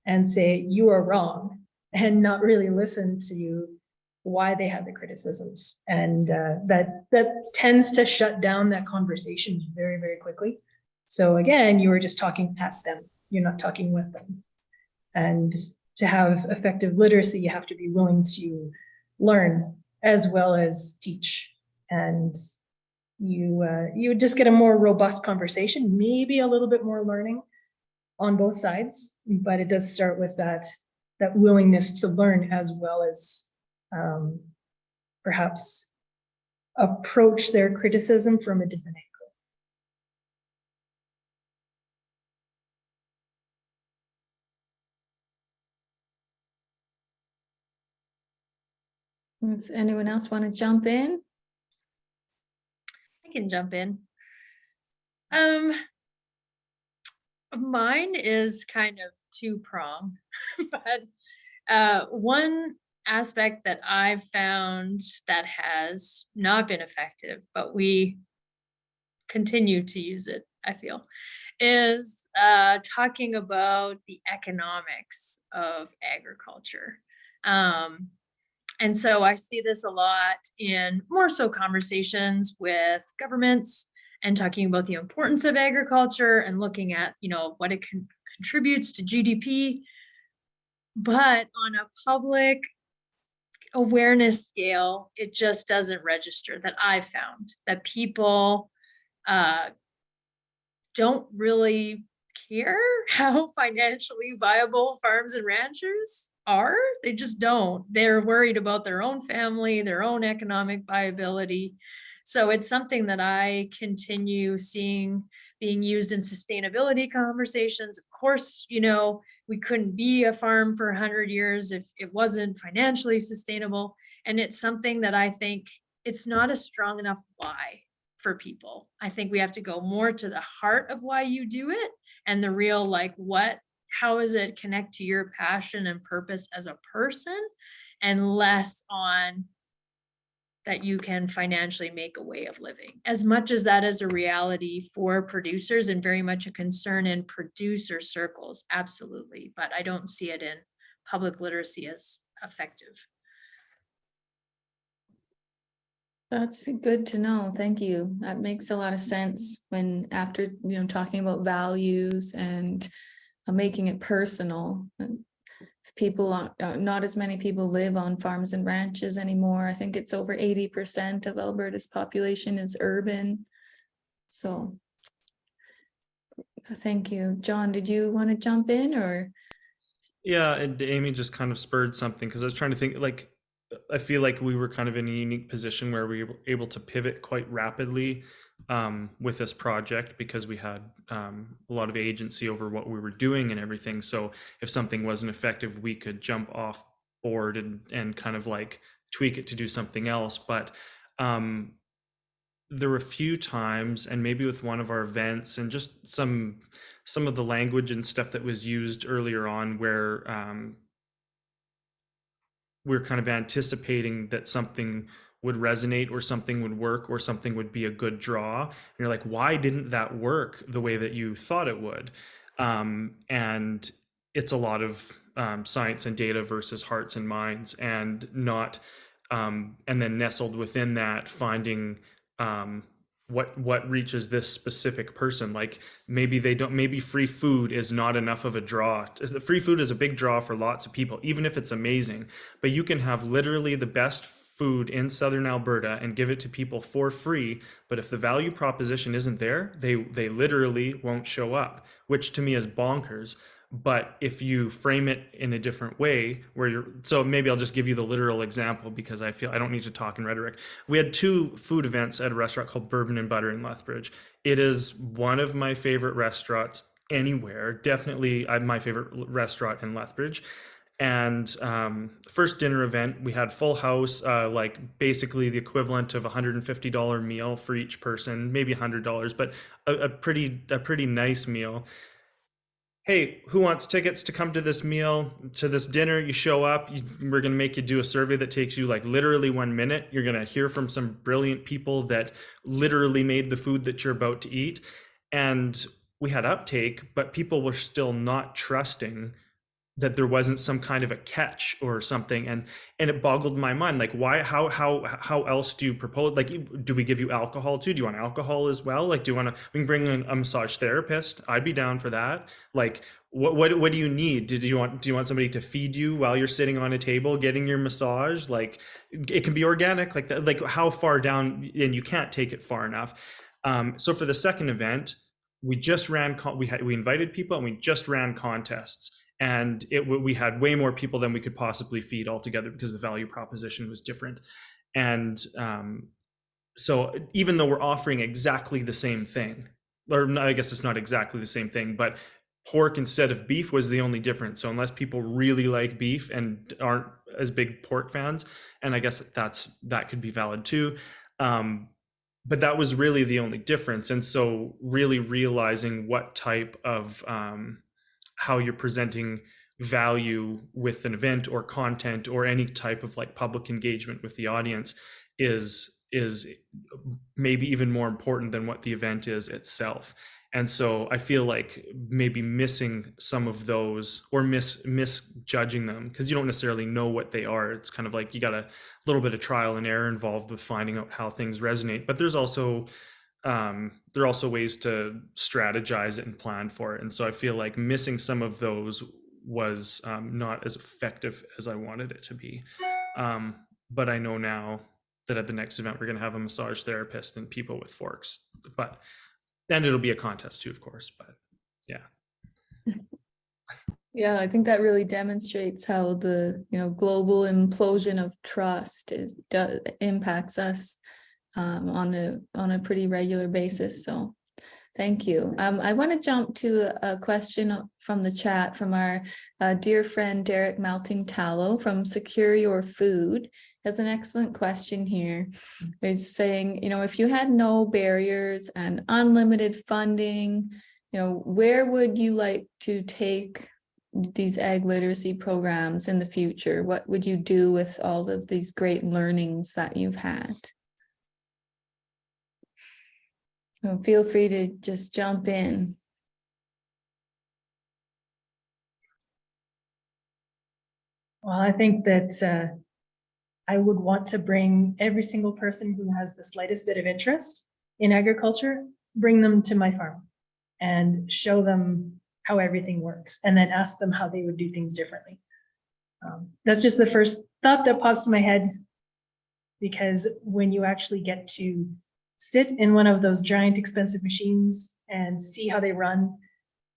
S3: and say you are wrong, and not really listen to why they have the criticisms. And that tends to shut down that conversation very, very quickly. So again, you were just talking at them. You're not talking with them. And to have effective literacy, you have to be willing to learn as well as teach. And you would just get a more robust conversation, maybe a little bit more learning on both sides. But it does start with that willingness to learn, as well as perhaps approach their criticism from a different angle.
S1: Does anyone else want to jump in?
S2: I can jump in. Mine is kind of two-pronged, but one aspect that I've found that has not been effective, but we continue to use it, I feel, is talking about the economics of agriculture. And so I see this a lot in more so conversations with governments, and talking about the importance of agriculture and looking at, what it contributes to GDP. But on a public awareness scale, it just doesn't register, that I've found that people don't really care how financially viable farms and ranchers are. They just don't. They're worried about their own family, their own economic viability. So it's something that I continue seeing being used in sustainability conversations. Of course, you know, we couldn't be a farm for 100 years if it wasn't financially sustainable. And it's something that I think it's not a strong enough why for people. I think we have to go more to the heart of why you do it and the real, like, how does it connect to your passion and purpose as a person, and less on that you can financially make a way of living. As much as that is a reality for producers and very much a concern in producer circles, absolutely. But I don't see it in public literacy as effective.
S1: That's good to know. Thank you. That makes a lot of sense when after, talking about values and making it personal. If people not as many people live on farms and ranches anymore. I think it's over 80% of Alberta's population is urban. So thank you. John, did you want to jump in or?
S4: Yeah, and Amie just kind of spurred something because I was trying to think, like, I feel like we were kind of in a unique position where we were able to pivot quite rapidly with this project because we had a lot of agency over what we were doing and everything. So if something wasn't effective, we could jump off board and kind of like tweak it to do something else. But there were a few times, and maybe with one of our events and just some of the language and stuff that was used earlier on where we're kind of anticipating that something would resonate or something would work or something would be a good draw. And you're like, why didn't that work the way that you thought it would? And it's a lot of science and data versus hearts and minds, and not, and then nestled within that, finding what reaches this specific person. Like maybe free food is not enough of a draw. Free food is a big draw for lots of people, even if it's amazing, but you can have literally the best food in Southern Alberta and give it to people for free. But if the value proposition isn't there, they literally won't show up, which to me is bonkers. But if you frame it in a different way so maybe I'll just give you the literal example because I feel I don't need to talk in rhetoric. We had 2 food events at a restaurant called Bourbon and Butter in Lethbridge. It is one of my favorite restaurants anywhere, definitely my favorite restaurant in Lethbridge. And first dinner event, we had full house, like basically the equivalent of $150 meal for each person, maybe $100, but a pretty nice meal. Hey, who wants tickets to come to this meal, to this dinner? You show up, we're going to make you do a survey that takes you like literally 1 minute. You're going to hear from some brilliant people that literally made the food that you're about to eat. And we had uptake, but people were still not trusting that there wasn't some kind of a catch or something. And it boggled my mind, like, why, how else do you propose? Like, do we give you alcohol too? Do you want alcohol as well? Like, we can bring in a massage therapist. I'd be down for that. Like, what do you need? Do you want somebody to feed you while you're sitting on a table getting your massage? Like, it can be organic, like that. Like, how far down? And you can't take it far enough. So for the second event, we just ran, we invited people and we just ran contests. And we had way more people than we could possibly feed altogether because the value proposition was different. And so even though we're offering exactly the same thing, or I guess it's not exactly the same thing, but pork instead of beef was the only difference. So unless people really like beef and aren't as big pork fans, and I guess that could be valid too. But that was really the only difference. And so really realizing what type of how you're presenting value with an event or content or any type of like public engagement with the audience is maybe even more important than what the event is itself. And so I feel like maybe missing some of those or misjudging them, because you don't necessarily know what they are. It's kind of like you got a little bit of trial and error involved with finding out how things resonate. But there's also there are also ways to strategize it and plan for it. And so I feel like missing some of those was not as effective as I wanted it to be. But I know now that at the next event, we're going to have a massage therapist and people with forks, and it'll be a contest too, of course, but yeah.
S1: Yeah, I think that really demonstrates how the global implosion of trust impacts us on a pretty regular basis. So thank you. I want to jump to a question from the chat from our dear friend Derek Melting Tallow from Secure Your Food. Has an excellent question here. He's saying, if you had no barriers and unlimited funding, where would you like to take these ag literacy programs in the future? What would you do with all of these great learnings that you've had? So feel free to just jump in.
S3: Well, I think that I would want to bring every single person who has the slightest bit of interest in agriculture, bring them to my farm and show them how everything works, and then ask them how they would do things differently. That's just the first thought that pops to my head, because when you actually get to sit in one of those giant expensive machines and see how they run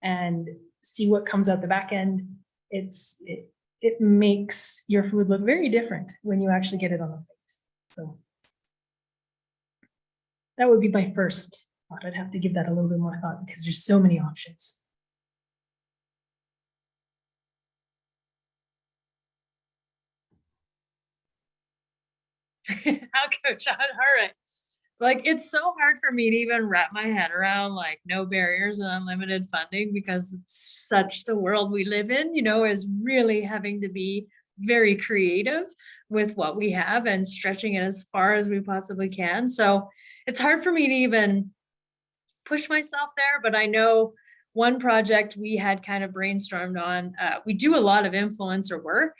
S3: and see what comes out the back end, it makes your food look very different when you actually get it on the plate. So that would be my first thought. I'd have to give that a little bit more thought because there's so many options.
S2: I'll go, John. All right. Like, it's so hard for me to even wrap my head around like no barriers and unlimited funding, because it's such the world we live in, is really having to be very creative with what we have and stretching it as far as we possibly can. So it's hard for me to even push myself there, but I know one project we had kind of brainstormed on, we do a lot of influencer work,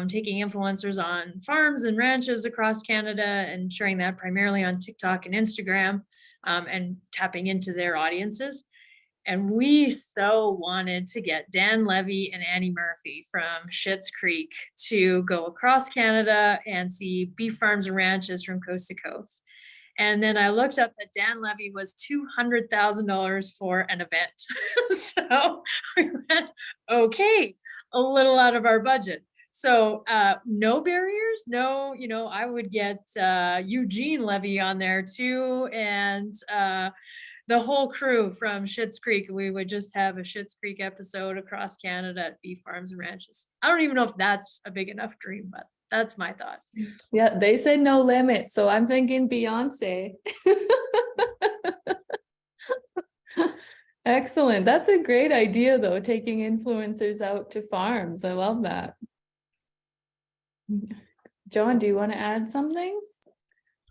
S2: taking influencers on farms and ranches across Canada and sharing that primarily on TikTok and Instagram, and tapping into their audiences. And we so wanted to get Dan Levy and Annie Murphy from Schitt's Creek to go across Canada and see beef farms and ranches from coast to coast. And then I looked up that Dan Levy was $200,000 for an event. So we went, okay, a little out of our budget. So no barriers, no, I would get Eugene Levy on there too, and the whole crew from Schitt's Creek. We would just have a Schitt's Creek episode across Canada at beef farms and ranches. I don't even know if that's a big enough dream, but that's my thought.
S1: Yeah, they said no limit, so I'm thinking Beyonce. Excellent. That's a great idea, though, taking influencers out to farms. I love that. John, do you want to add something?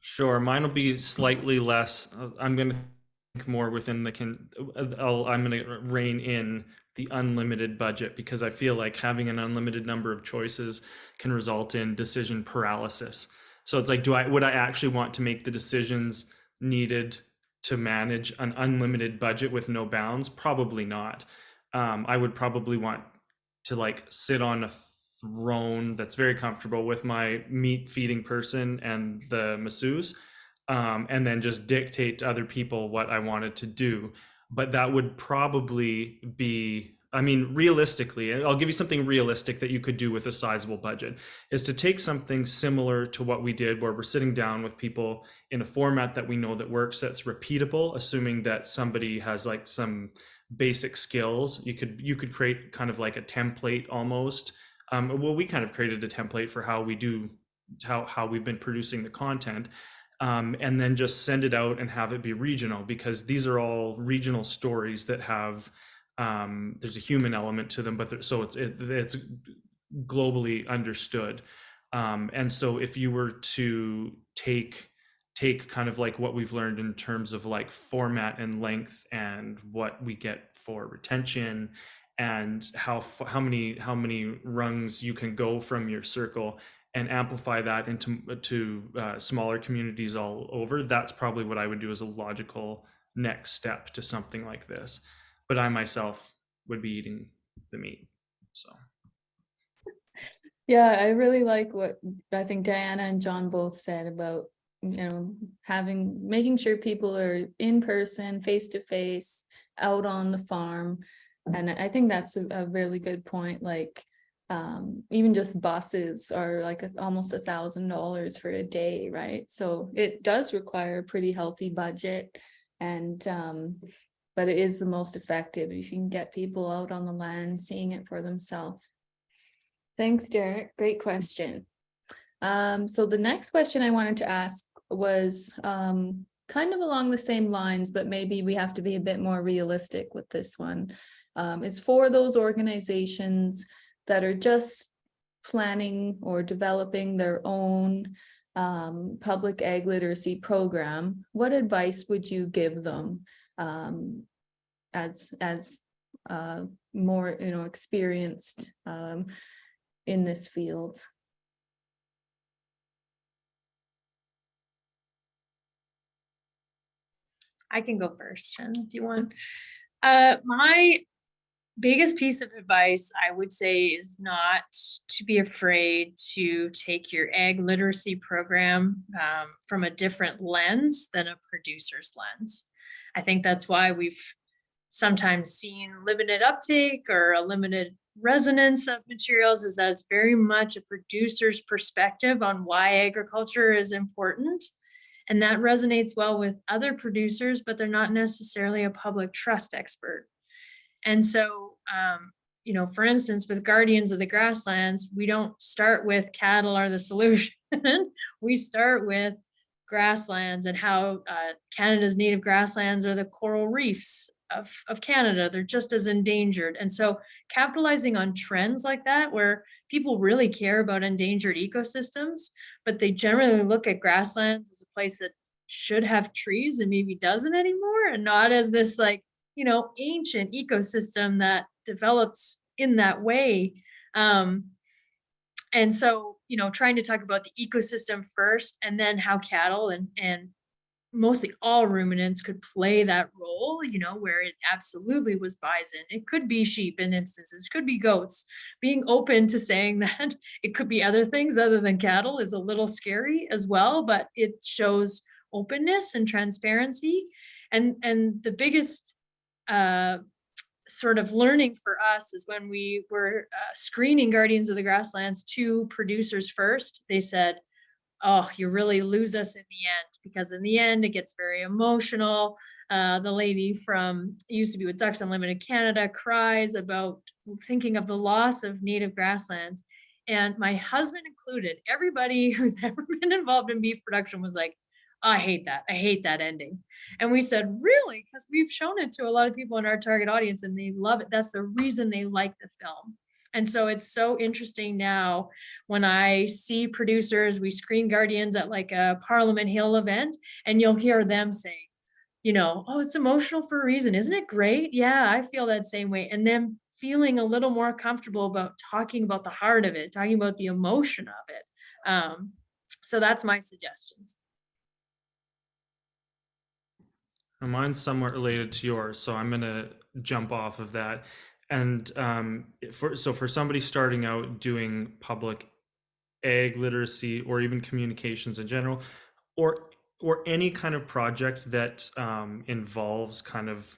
S4: Sure, mine will be slightly less. I'm going to think more within the I'm going to rein in the unlimited budget, because I feel like having an unlimited number of choices can result in decision paralysis. So it's like, would I actually want to make the decisions needed to manage an unlimited budget with no bounds? Probably not. I would probably want to like sit on a throne that's very comfortable with my meat feeding person and the masseuse, and then just dictate to other people what I wanted to do. But that would probably be, realistically, I'll give you something realistic that you could do with a sizable budget, is to take something similar to what we did, where we're sitting down with people in a format that we know that works, that's repeatable, assuming that somebody has like some basic skills. You could create kind of like a template almost. We kind of created a template for how we've been producing the content, and then just send it out and have it be regional, because these are all regional stories that have there's a human element to them, but it's globally understood. And so if you were to take kind of like what we've learned in terms of like format and length and what we get for retention and how many rungs you can go from your circle, and amplify that into smaller communities all over, that's probably what I would do as a logical next step to something like this. But I myself would be eating the meat. So
S1: Yeah, I really like what I think Diana and John both said about, making sure people are in person, face to face, out on the farm. And I think that's a really good point. Like, even just buses are like almost $1,000 for a day, right? So it does require a pretty healthy budget, and but it is the most effective if you can get people out on the land seeing it for themselves. Thanks, Derek. Great question. So the next question I wanted to ask was kind of along the same lines, but maybe we have to be a bit more realistic with this one. Is for those organizations that are just planning or developing their own public ag literacy program, what advice would you give them as more experienced in this field?
S2: I can go first, Jen, if you want. My biggest piece of advice, I would say, is not to be afraid to take your ag literacy program from a different lens than a producer's lens. I think that's why we've sometimes seen limited uptake or a limited resonance of materials, is that it's very much a producer's perspective on why agriculture is important. And that resonates well with other producers, but they're not necessarily a public trust expert. And so, for instance, with Guardians of the Grasslands, we don't start with cattle are the solution. We start with grasslands and how Canada's native grasslands are the coral reefs of Canada. They're just as endangered. And so capitalizing on trends like that, where people really care about endangered ecosystems, but they generally look at grasslands as a place that should have trees and maybe doesn't anymore, and not as this ancient ecosystem that develops in that way. And so, trying to talk about the ecosystem first, and then how cattle and mostly all ruminants could play that role, where it absolutely was bison. It could be sheep in instances, it could be goats. Being open to saying that it could be other things other than cattle is a little scary as well, but it shows openness and transparency. And the biggest sort of learning for us is when we were screening Guardians of the Grasslands to producers first, they said, oh, you really lose us in the end, because in the end, it gets very emotional. The lady from used to be with Ducks Unlimited Canada cries about thinking of the loss of native grasslands. And my husband included, everybody who's ever been involved in beef production was like, I hate that. I hate that ending. And we said, really? Because we've shown it to a lot of people in our target audience and they love it. That's the reason they like the film. And so it's so interesting now when I see producers, we screen Guardians at like a Parliament Hill event, and you'll hear them say, oh, it's emotional for a reason. Isn't it great? Yeah, I feel that same way. And then feeling a little more comfortable about talking about the heart of it, talking about the emotion of it. So that's my suggestions.
S4: Mine's somewhat related to yours, so I'm going to jump off of that. And for somebody starting out doing public ag literacy, or even communications in general, or any kind of project that involves kind of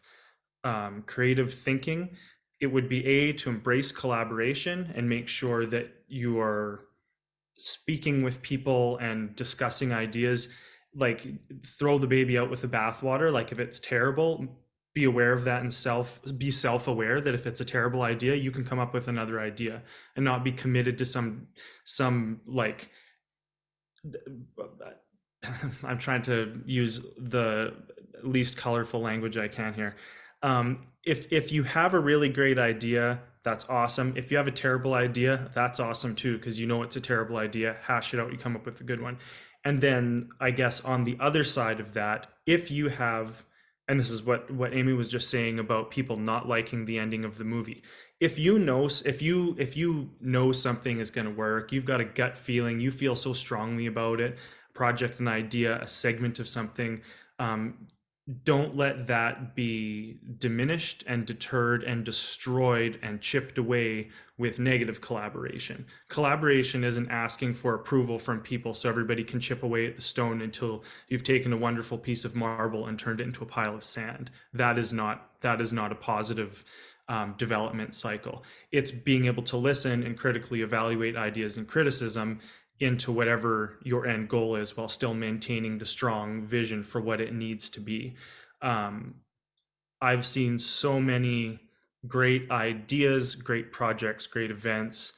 S4: creative thinking, it would be to embrace collaboration and make sure that you are speaking with people and discussing ideas. Like, throw the baby out with the bathwater. Like, if it's terrible, be aware of that and be self-aware that if it's a terrible idea, you can come up with another idea, and not be committed to some like I'm trying to use the least colorful language I can here. If you have a really great idea, that's awesome. If you have a terrible idea, that's awesome too, because it's a terrible idea. Hash it out, you come up with a good one. And then I guess on the other side of that, if you have, and this is what Amie was just saying about people not liking the ending of the movie. If you know something is going to work, you've got a gut feeling, you feel so strongly about it, project, an idea, a segment of something, don't let that be diminished and deterred and destroyed and chipped away with negative collaboration. Collaboration isn't asking for approval from people so everybody can chip away at the stone until you've taken a wonderful piece of marble and turned it into a pile of sand. That is not a positive development cycle. It's being able to listen and critically evaluate ideas and criticism into whatever your end goal is, while still maintaining the strong vision for what it needs to be. I've seen so many great ideas, great projects, great events.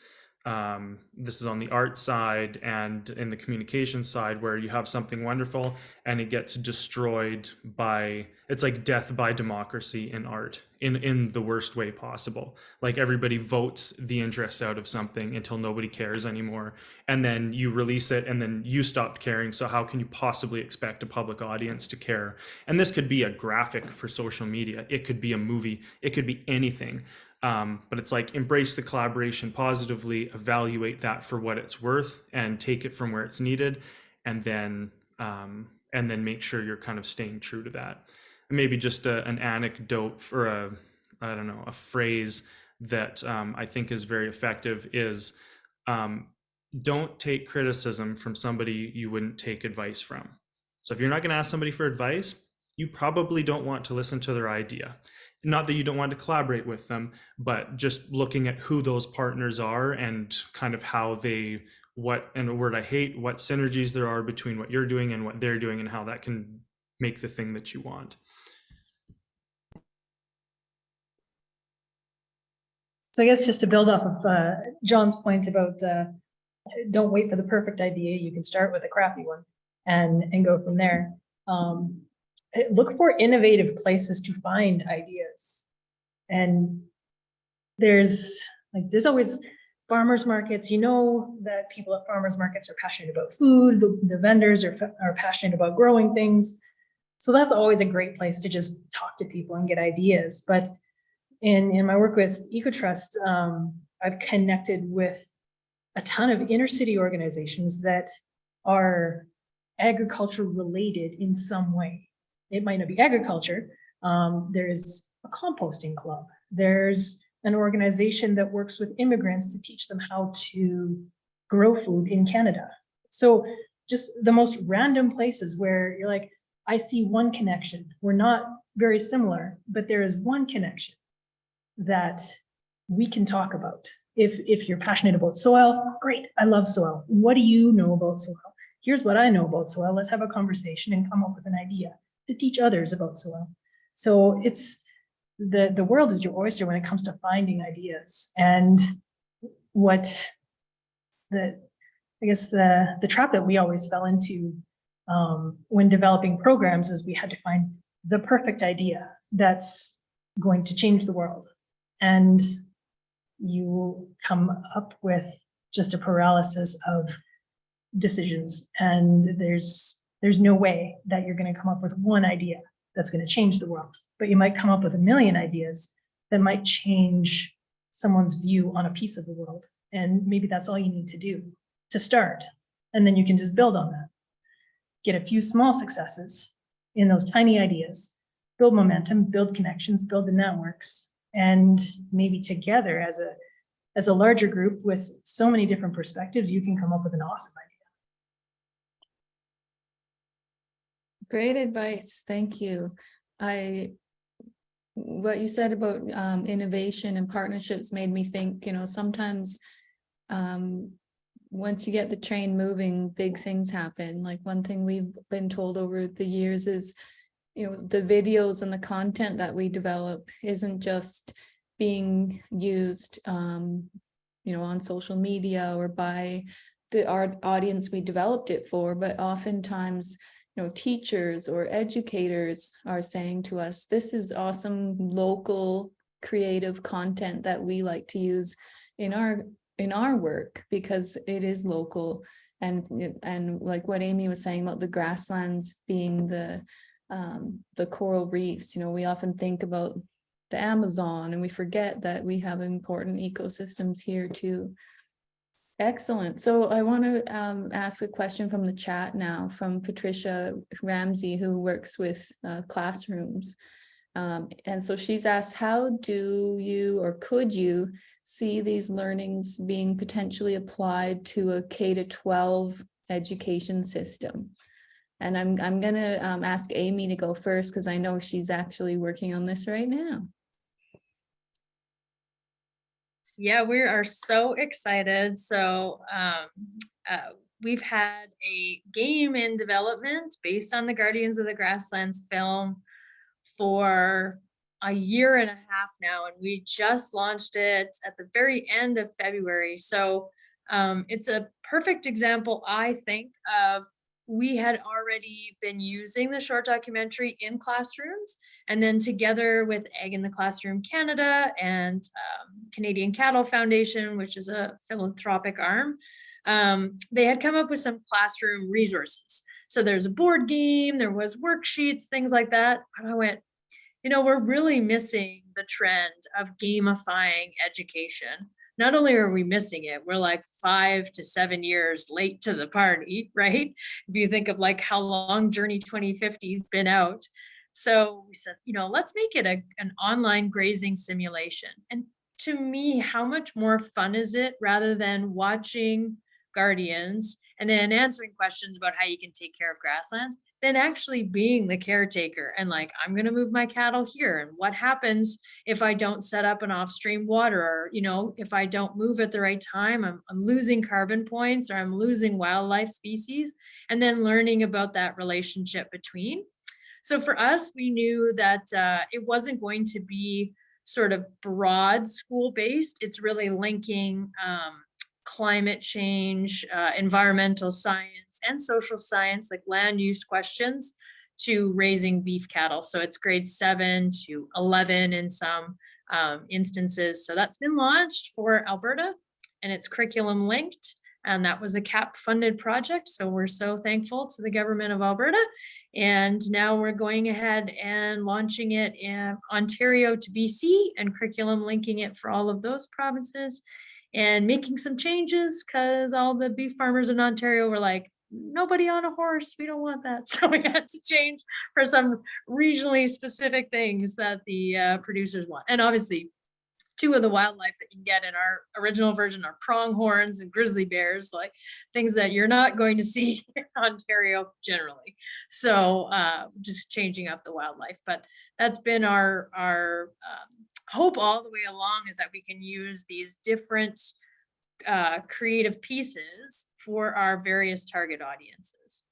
S4: This is on the art side and in the communication side, where you have something wonderful and it gets destroyed by, it's like death by democracy in art, in the worst way possible. Like everybody votes the interest out of something until nobody cares anymore. And then you release it and then you stopped caring. So how can you possibly expect a public audience to care? And this could be a graphic for social media. It could be a movie. It could be anything. But it's like, embrace the collaboration positively, evaluate that for what it's worth, and take it from where it's needed, and then make sure you're kind of staying true to that. And maybe just an anecdote for a phrase that I think is very effective is, don't take criticism from somebody you wouldn't take advice from. So if you're not going to ask somebody for advice, you probably don't want to listen to their idea. Not that you don't want to collaborate with them, but just looking at who those partners are and kind of how they, what, and a word I hate, what synergies there are between what you're doing and what they're doing, and how that can make the thing that you want.
S3: So I guess just to build off of John's point about don't wait for the perfect idea, you can start with a crappy one and go from there. Look for innovative places to find ideas. And there's always farmers markets. You know that people at farmers markets are passionate about food. The vendors are passionate about growing things. So that's always a great place to just talk to people and get ideas. But in my work with Ecotrust, I've connected with a ton of inner city organizations that are agriculture related in some way. It might not be agriculture. There's a composting club. There's an organization that works with immigrants to teach them how to grow food in Canada. So just the most random places where you're like, I see one connection. We're not very similar, but there is one connection that we can talk about. If you're passionate about soil, great, I love soil. What do you know about soil? Here's what I know about soil. Let's have a conversation and come up with an idea to teach others about soil. So it's the world is your oyster when it comes to finding ideas. And what I guess the trap that we always fell into when developing programs is we had to find the perfect idea that's going to change the world. And you come up with just a paralysis of decisions. And there's no way that you're going to come up with one idea that's going to change the world, but you might come up with a million ideas that might change someone's view on a piece of the world. And maybe that's all you need to do to start. And then you can just build on that. Get a few small successes in those tiny ideas, build momentum, build connections, build the networks, and maybe together as a larger group with so many different perspectives, you can come up with an awesome idea.
S1: Great advice. Thank you. What you said about innovation and partnerships made me think, sometimes once you get the train moving, big things happen. Like one thing we've been told over the years is, the videos and the content that we develop isn't just being used, on social media or by our audience we developed it for, but oftentimes, teachers or educators are saying to us, this is awesome local creative content that we like to use in our work because it is local. And like what Amie was saying about the grasslands being the coral reefs, we often think about the Amazon and we forget that we have important ecosystems here too. Excellent. So I want to ask a question from the chat now from Patricia Ramsey, who works with classrooms. And so she's asked, how do you or could you see these learnings being potentially applied to a K-12 education system? And I'm going to ask Amie to go first because I know she's actually working on this right now.
S2: Yeah, we are so excited. So we've had a game in development based on the Guardians of the Grasslands film for a year and a half now, and we just launched it at the very end of February. So it's a perfect example, I think, of we had already been using the short documentary in classrooms, and then together with Egg in the Classroom Canada and Canadian Cattle Foundation, which is a philanthropic arm, they had come up with some classroom resources. So there's a board game, there was worksheets, things like that. And I went, we're really missing the trend of gamifying education. Not only are we missing it, we're like 5 to 7 years late to the party, right? If you think of like how long Journey 2050's been out. So we said, let's make it an online grazing simulation. And to me, how much more fun is it rather than watching Guardians and then answering questions about how you can take care of grasslands, than actually being the caretaker and like, I'm going to move my cattle here. And what happens if I don't set up an off-stream water, or, if I don't move at the right time, I'm losing carbon points, or I'm losing wildlife species, and then learning about that relationship between. So for us, we knew that it wasn't going to be sort of broad school-based. It's really linking climate change, environmental science, and social science, like land use questions, to raising beef cattle. So it's grades 7 to 11 in some instances. So that's been launched for Alberta, and it's curriculum linked. And that was a CAP funded project. So we're so thankful to the Government of Alberta. And now we're going ahead and launching it in Ontario to BC, and curriculum linking it for all of those provinces, and making some changes because all the beef farmers in Ontario were like, nobody on a horse, we don't want that. So we had to change for some regionally specific things that the producers want. And obviously, 2 of the wildlife that you can get in our original version are pronghorns and grizzly bears, like things that you're not going to see in Ontario generally. So just changing up the wildlife. But that's been our hope all the way along, is that we can use these different creative pieces for our various target audiences.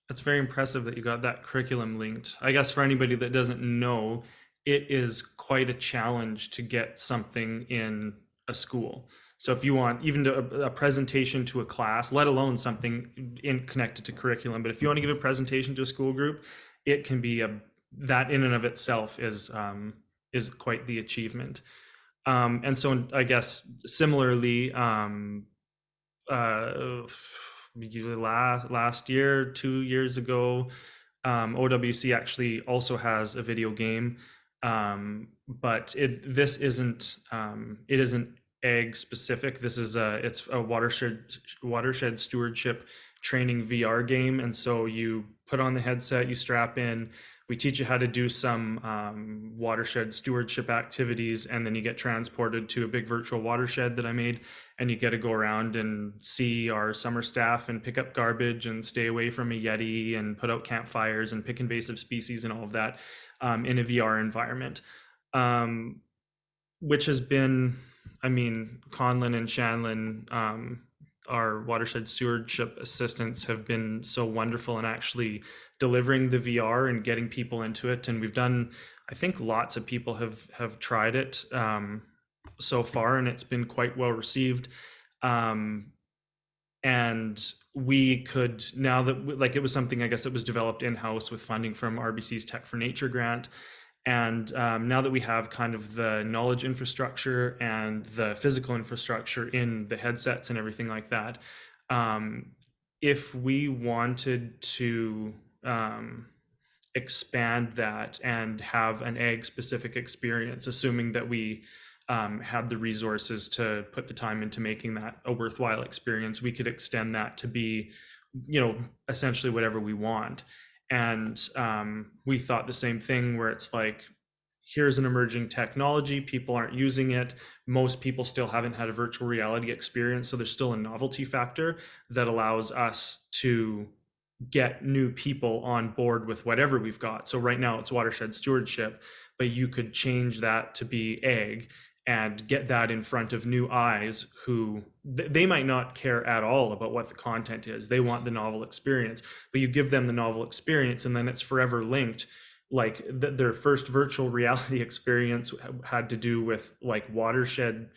S4: That's very impressive that you got that curriculum linked. I guess for anybody that doesn't know, it is quite a challenge to get something in a school. So if you want even a presentation to a class, let alone something connected to curriculum, but if you want to give a presentation to a school group, it can be that in and of itself is quite the achievement. And so I guess similarly, last year, 2 years ago, OWC actually also has a video game, but it isn't egg specific. It's a watershed stewardship training VR game, and so you put on the headset, you strap in, we teach you how to do some watershed stewardship activities, and then you get transported to a big virtual watershed that I made, and you get to go around and see our summer staff and pick up garbage and stay away from a Yeti and put out campfires and pick invasive species and all of that in a VR environment, which has been, Conlon and Shanlin, our watershed stewardship assistants, have been so wonderful in actually delivering the VR and getting people into it. And we've done, I think lots of people have tried it so far, and it's been quite well received. And we could, now that it was something, I guess it was developed in-house with funding from RBC's Tech for Nature grant. And now that we have kind of the knowledge infrastructure and the physical infrastructure in the headsets and everything like that, if we wanted to expand that and have an egg-specific experience, assuming that we had the resources to put the time into making that a worthwhile experience, we could extend that to be, essentially whatever we want. And we thought the same thing, where it's like, here's an emerging technology, people aren't using it, most people still haven't had a virtual reality experience, so there's still a novelty factor that allows us to get new people on board with whatever we've got. So right now it's watershed stewardship, but you could change that to be ag and get that in front of new eyes who they might not care at all about what the content is. They want the novel experience, but you give them the novel experience and then it's forever linked. Like their first virtual reality experience had to do with like watershed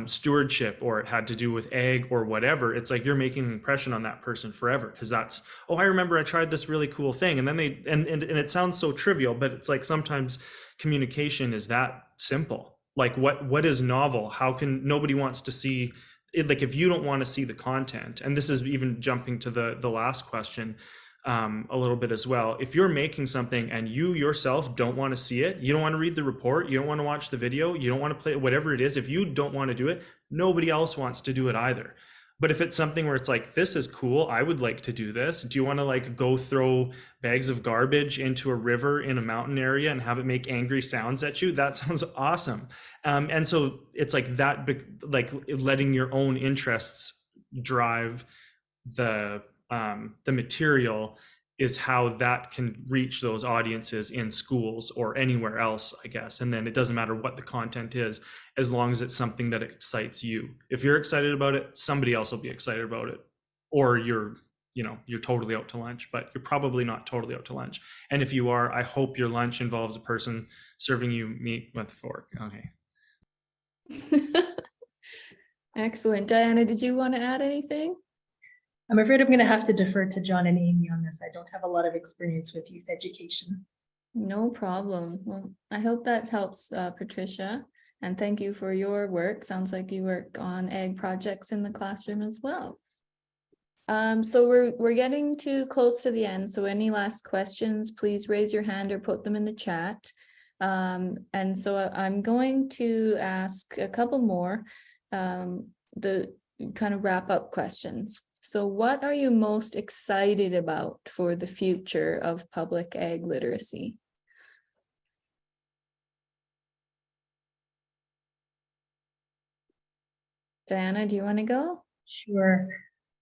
S4: stewardship, or it had to do with ag or whatever. It's like you're making an impression on that person forever, because that's, oh, I remember I tried this really cool thing. And then they and it sounds so trivial, but it's like sometimes communication is that simple. Like what is novel? How can nobody wants to see it? Like if you don't want to see the content, and this is even jumping to the last question a little bit as well. If you're making something and you yourself don't want to see it, you don't want to read the report, you don't want to watch the video, you don't want to play whatever it is, if you don't want to do it, nobody else wants to do it either. But if it's something where it's like, this is cool, I would like to do this. Do you want to like go throw bags of garbage into a river in a mountain area and have it make angry sounds at you? That sounds awesome. And so it's like that, like letting your own interests drive the material is how that can reach those audiences in schools or anywhere else, I guess. And then it doesn't matter what the content is, as long as it's something that excites you. If you're excited about it, somebody else will be excited about it. Or you're totally out to lunch, but you're probably not totally out to lunch. And if you are, I hope your lunch involves a person serving you meat with a fork. Okay.
S1: Excellent. Diana, did you want to add anything?
S3: I'm afraid I'm going to have to defer to John and Amie on this. I don't have a lot of experience with youth education.
S1: No problem. Well, I hope that helps, Patricia. And thank you for your work. Sounds like you work on ag projects in the classroom as well. So we're getting too close to the end. So any last questions, please raise your hand or put them in the chat. And so I'm going to ask a couple more, the kind of wrap up questions. So what are you most excited about for the future of public ag literacy? Diana, do you want to go?
S3: Sure.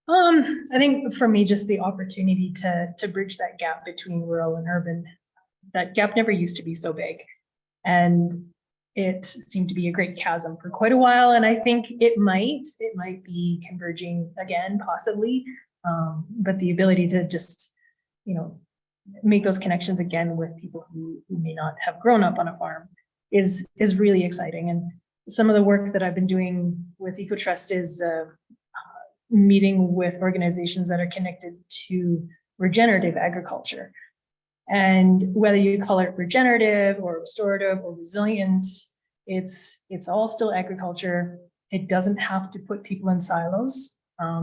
S3: I think for me, just the opportunity to bridge that gap between rural and urban. That gap never used to be so big. And it seemed to be a great chasm for quite a while. And I think it might be converging again, possibly. But the ability to just, make those connections again with people who may not have grown up on a farm is really exciting. And some of the work that I've been doing with Ecotrust is meeting with organizations that are connected to regenerative agriculture. And whether you call it regenerative or restorative or resilient, it's all still agriculture. It doesn't have to put people in silos.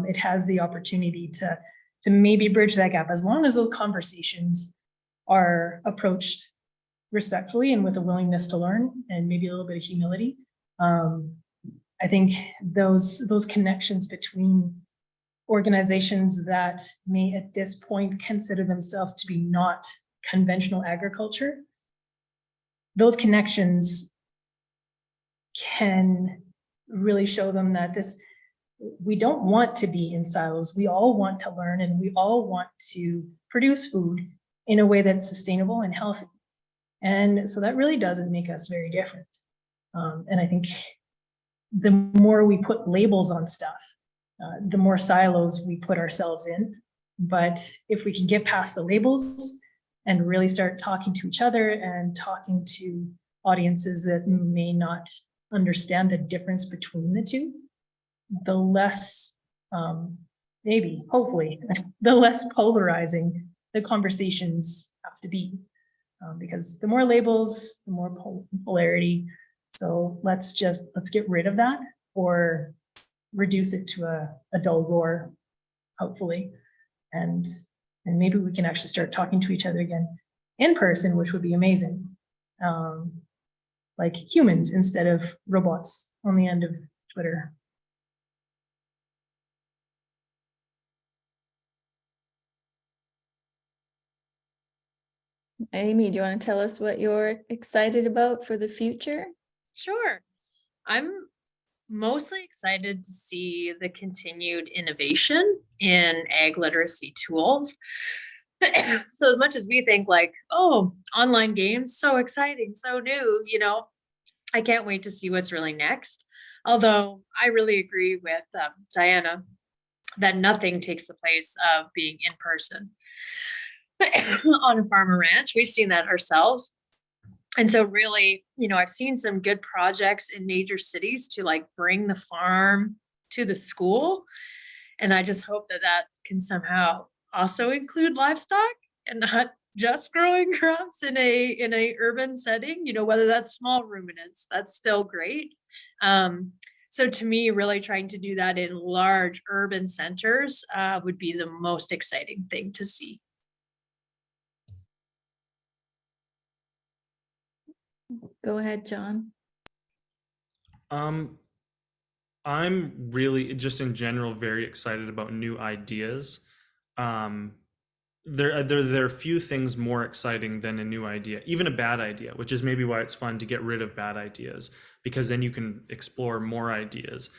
S3: It has the opportunity to maybe bridge that gap, as long as those conversations are approached respectfully and with a willingness to learn and maybe a little bit of humility. I think those connections between organizations that may at this point consider themselves to be not conventional agriculture, those connections can really show them that we don't want to be in silos. We all want to learn, and we all want to produce food in a way that's sustainable and healthy. And so that really doesn't make us very different. And I think the more we put labels on stuff, the more silos we put ourselves in. But if we can get past the labels and really start talking to each other and talking to audiences that may not understand the difference between the two, the less, hopefully, the less polarizing the conversations have to be. Because the more labels, the more polarity. So let's get rid of that, or reduce it to a dull roar, hopefully. And maybe we can actually start talking to each other again in person, which would be amazing. Like humans instead of robots on the end of Twitter.
S1: Amie, do you want to tell us what you're excited about for the future?
S2: Sure. I'm mostly excited to see the continued innovation in ag literacy tools. So as much as we think like, oh, online games, so exciting, so new, I can't wait to see what's really next. Although I really agree with Diana that nothing takes the place of being in person on a farm or ranch. We've seen that ourselves. And so really, I've seen some good projects in major cities to like bring the farm to the school. And I just hope that that can somehow also include livestock and not just growing crops in a urban setting, whether that's small ruminants, that's still great. So to me, really trying to do that in large urban centers would be the most exciting thing to see.
S1: Go ahead, John.
S4: I'm really just in general very excited about new ideas. There are few things more exciting than a new idea, even a bad idea, which is maybe why it's fun to get rid of bad ideas, because then you can explore more ideas.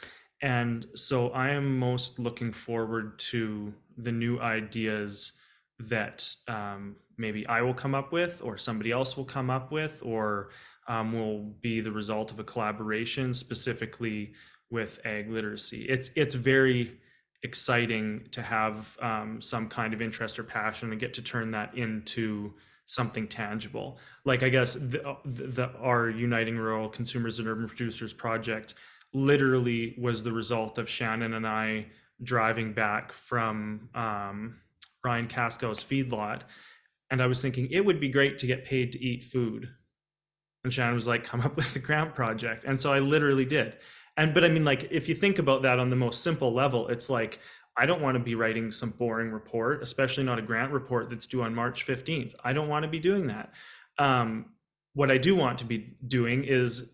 S4: And so I am most looking forward to the new ideas that maybe I will come up with, or somebody else will come up with, or will be the result of a collaboration specifically with ag literacy. It's very exciting to have some kind of interest or passion and get to turn that into something tangible. Like, I guess our Uniting Rural Consumers and Urban Producers project literally was the result of Shannon and I driving back from Ryan Casco's feedlot. And I was thinking it would be great to get paid to eat food. And Shannon was like, come up with the grant project. And so I literally did. But I mean, like, if you think about that on the most simple level, it's like, I don't want to be writing some boring report, especially not a grant report that's due on March 15th. I don't want to be doing that. What I do want to be doing is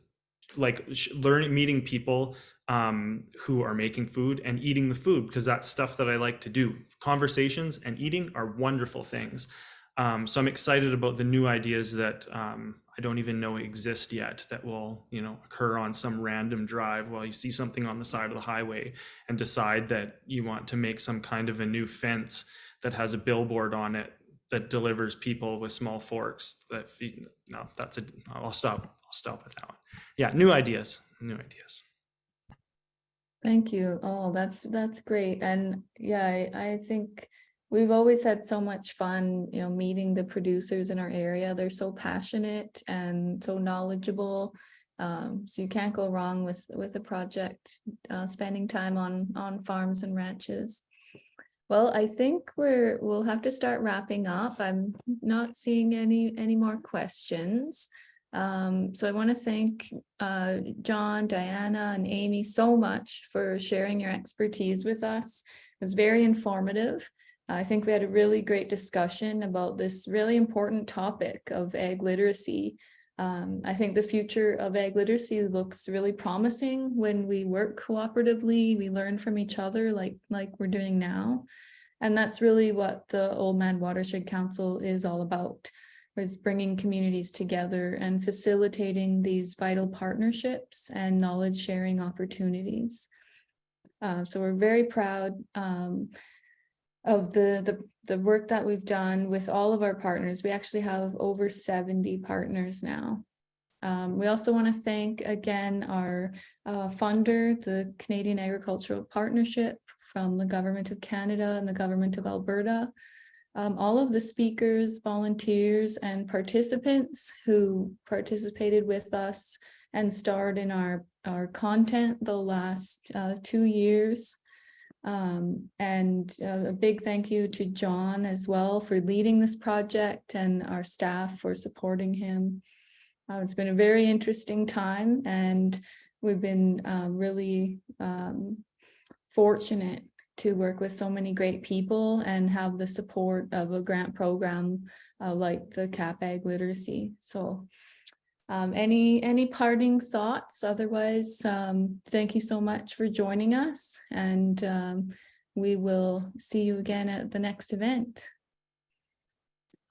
S4: like meeting people who are making food and eating the food, because that's stuff that I like to do. Conversations and eating are wonderful things. So I'm excited about the new ideas that I don't even know exist yet, that will, occur on some random drive while you see something on the side of the highway and decide that you want to make some kind of a new fence that has a billboard on it that delivers people with small forks. I'll stop with that one. Yeah, new ideas.
S1: Thank you. Oh, that's great. And yeah, I think we've always had so much fun, meeting the producers in our area. They're so passionate and so knowledgeable. So you can't go wrong with a project, spending time on farms and ranches. Well, I think we'll have to start wrapping up. I'm not seeing any more questions. So I want to thank John, Diana, and Amie so much for sharing your expertise with us. It was very informative. I think we had a really great discussion about this really important topic of ag literacy. I think the future of ag literacy looks really promising when we work cooperatively, we learn from each other like we're doing now. And that's really what the Oldman Watershed Council is all about, is bringing communities together and facilitating these vital partnerships and knowledge sharing opportunities. So we're very proud of the work that we've done with all of our partners. We actually have over 70 partners now. We also want to thank again our funder, the Canadian Agricultural Partnership from the Government of Canada and the Government of Alberta. All of the speakers, volunteers, and participants who participated with us and starred in our content the last 2 years. And a big thank you to John as well for leading this project, and our staff for supporting him. It's been a very interesting time, and we've been really fortunate to work with so many great people and have the support of a grant program like the CAP Ag Literacy. So any parting thoughts? Otherwise, thank you so much for joining us, and we will see you again at the next event.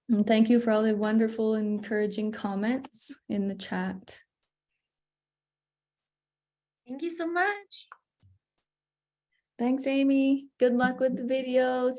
S1: And thank you for all the wonderful, encouraging comments in the chat.
S2: Thank you so much.
S1: Thanks, Amie. Good luck with the videos.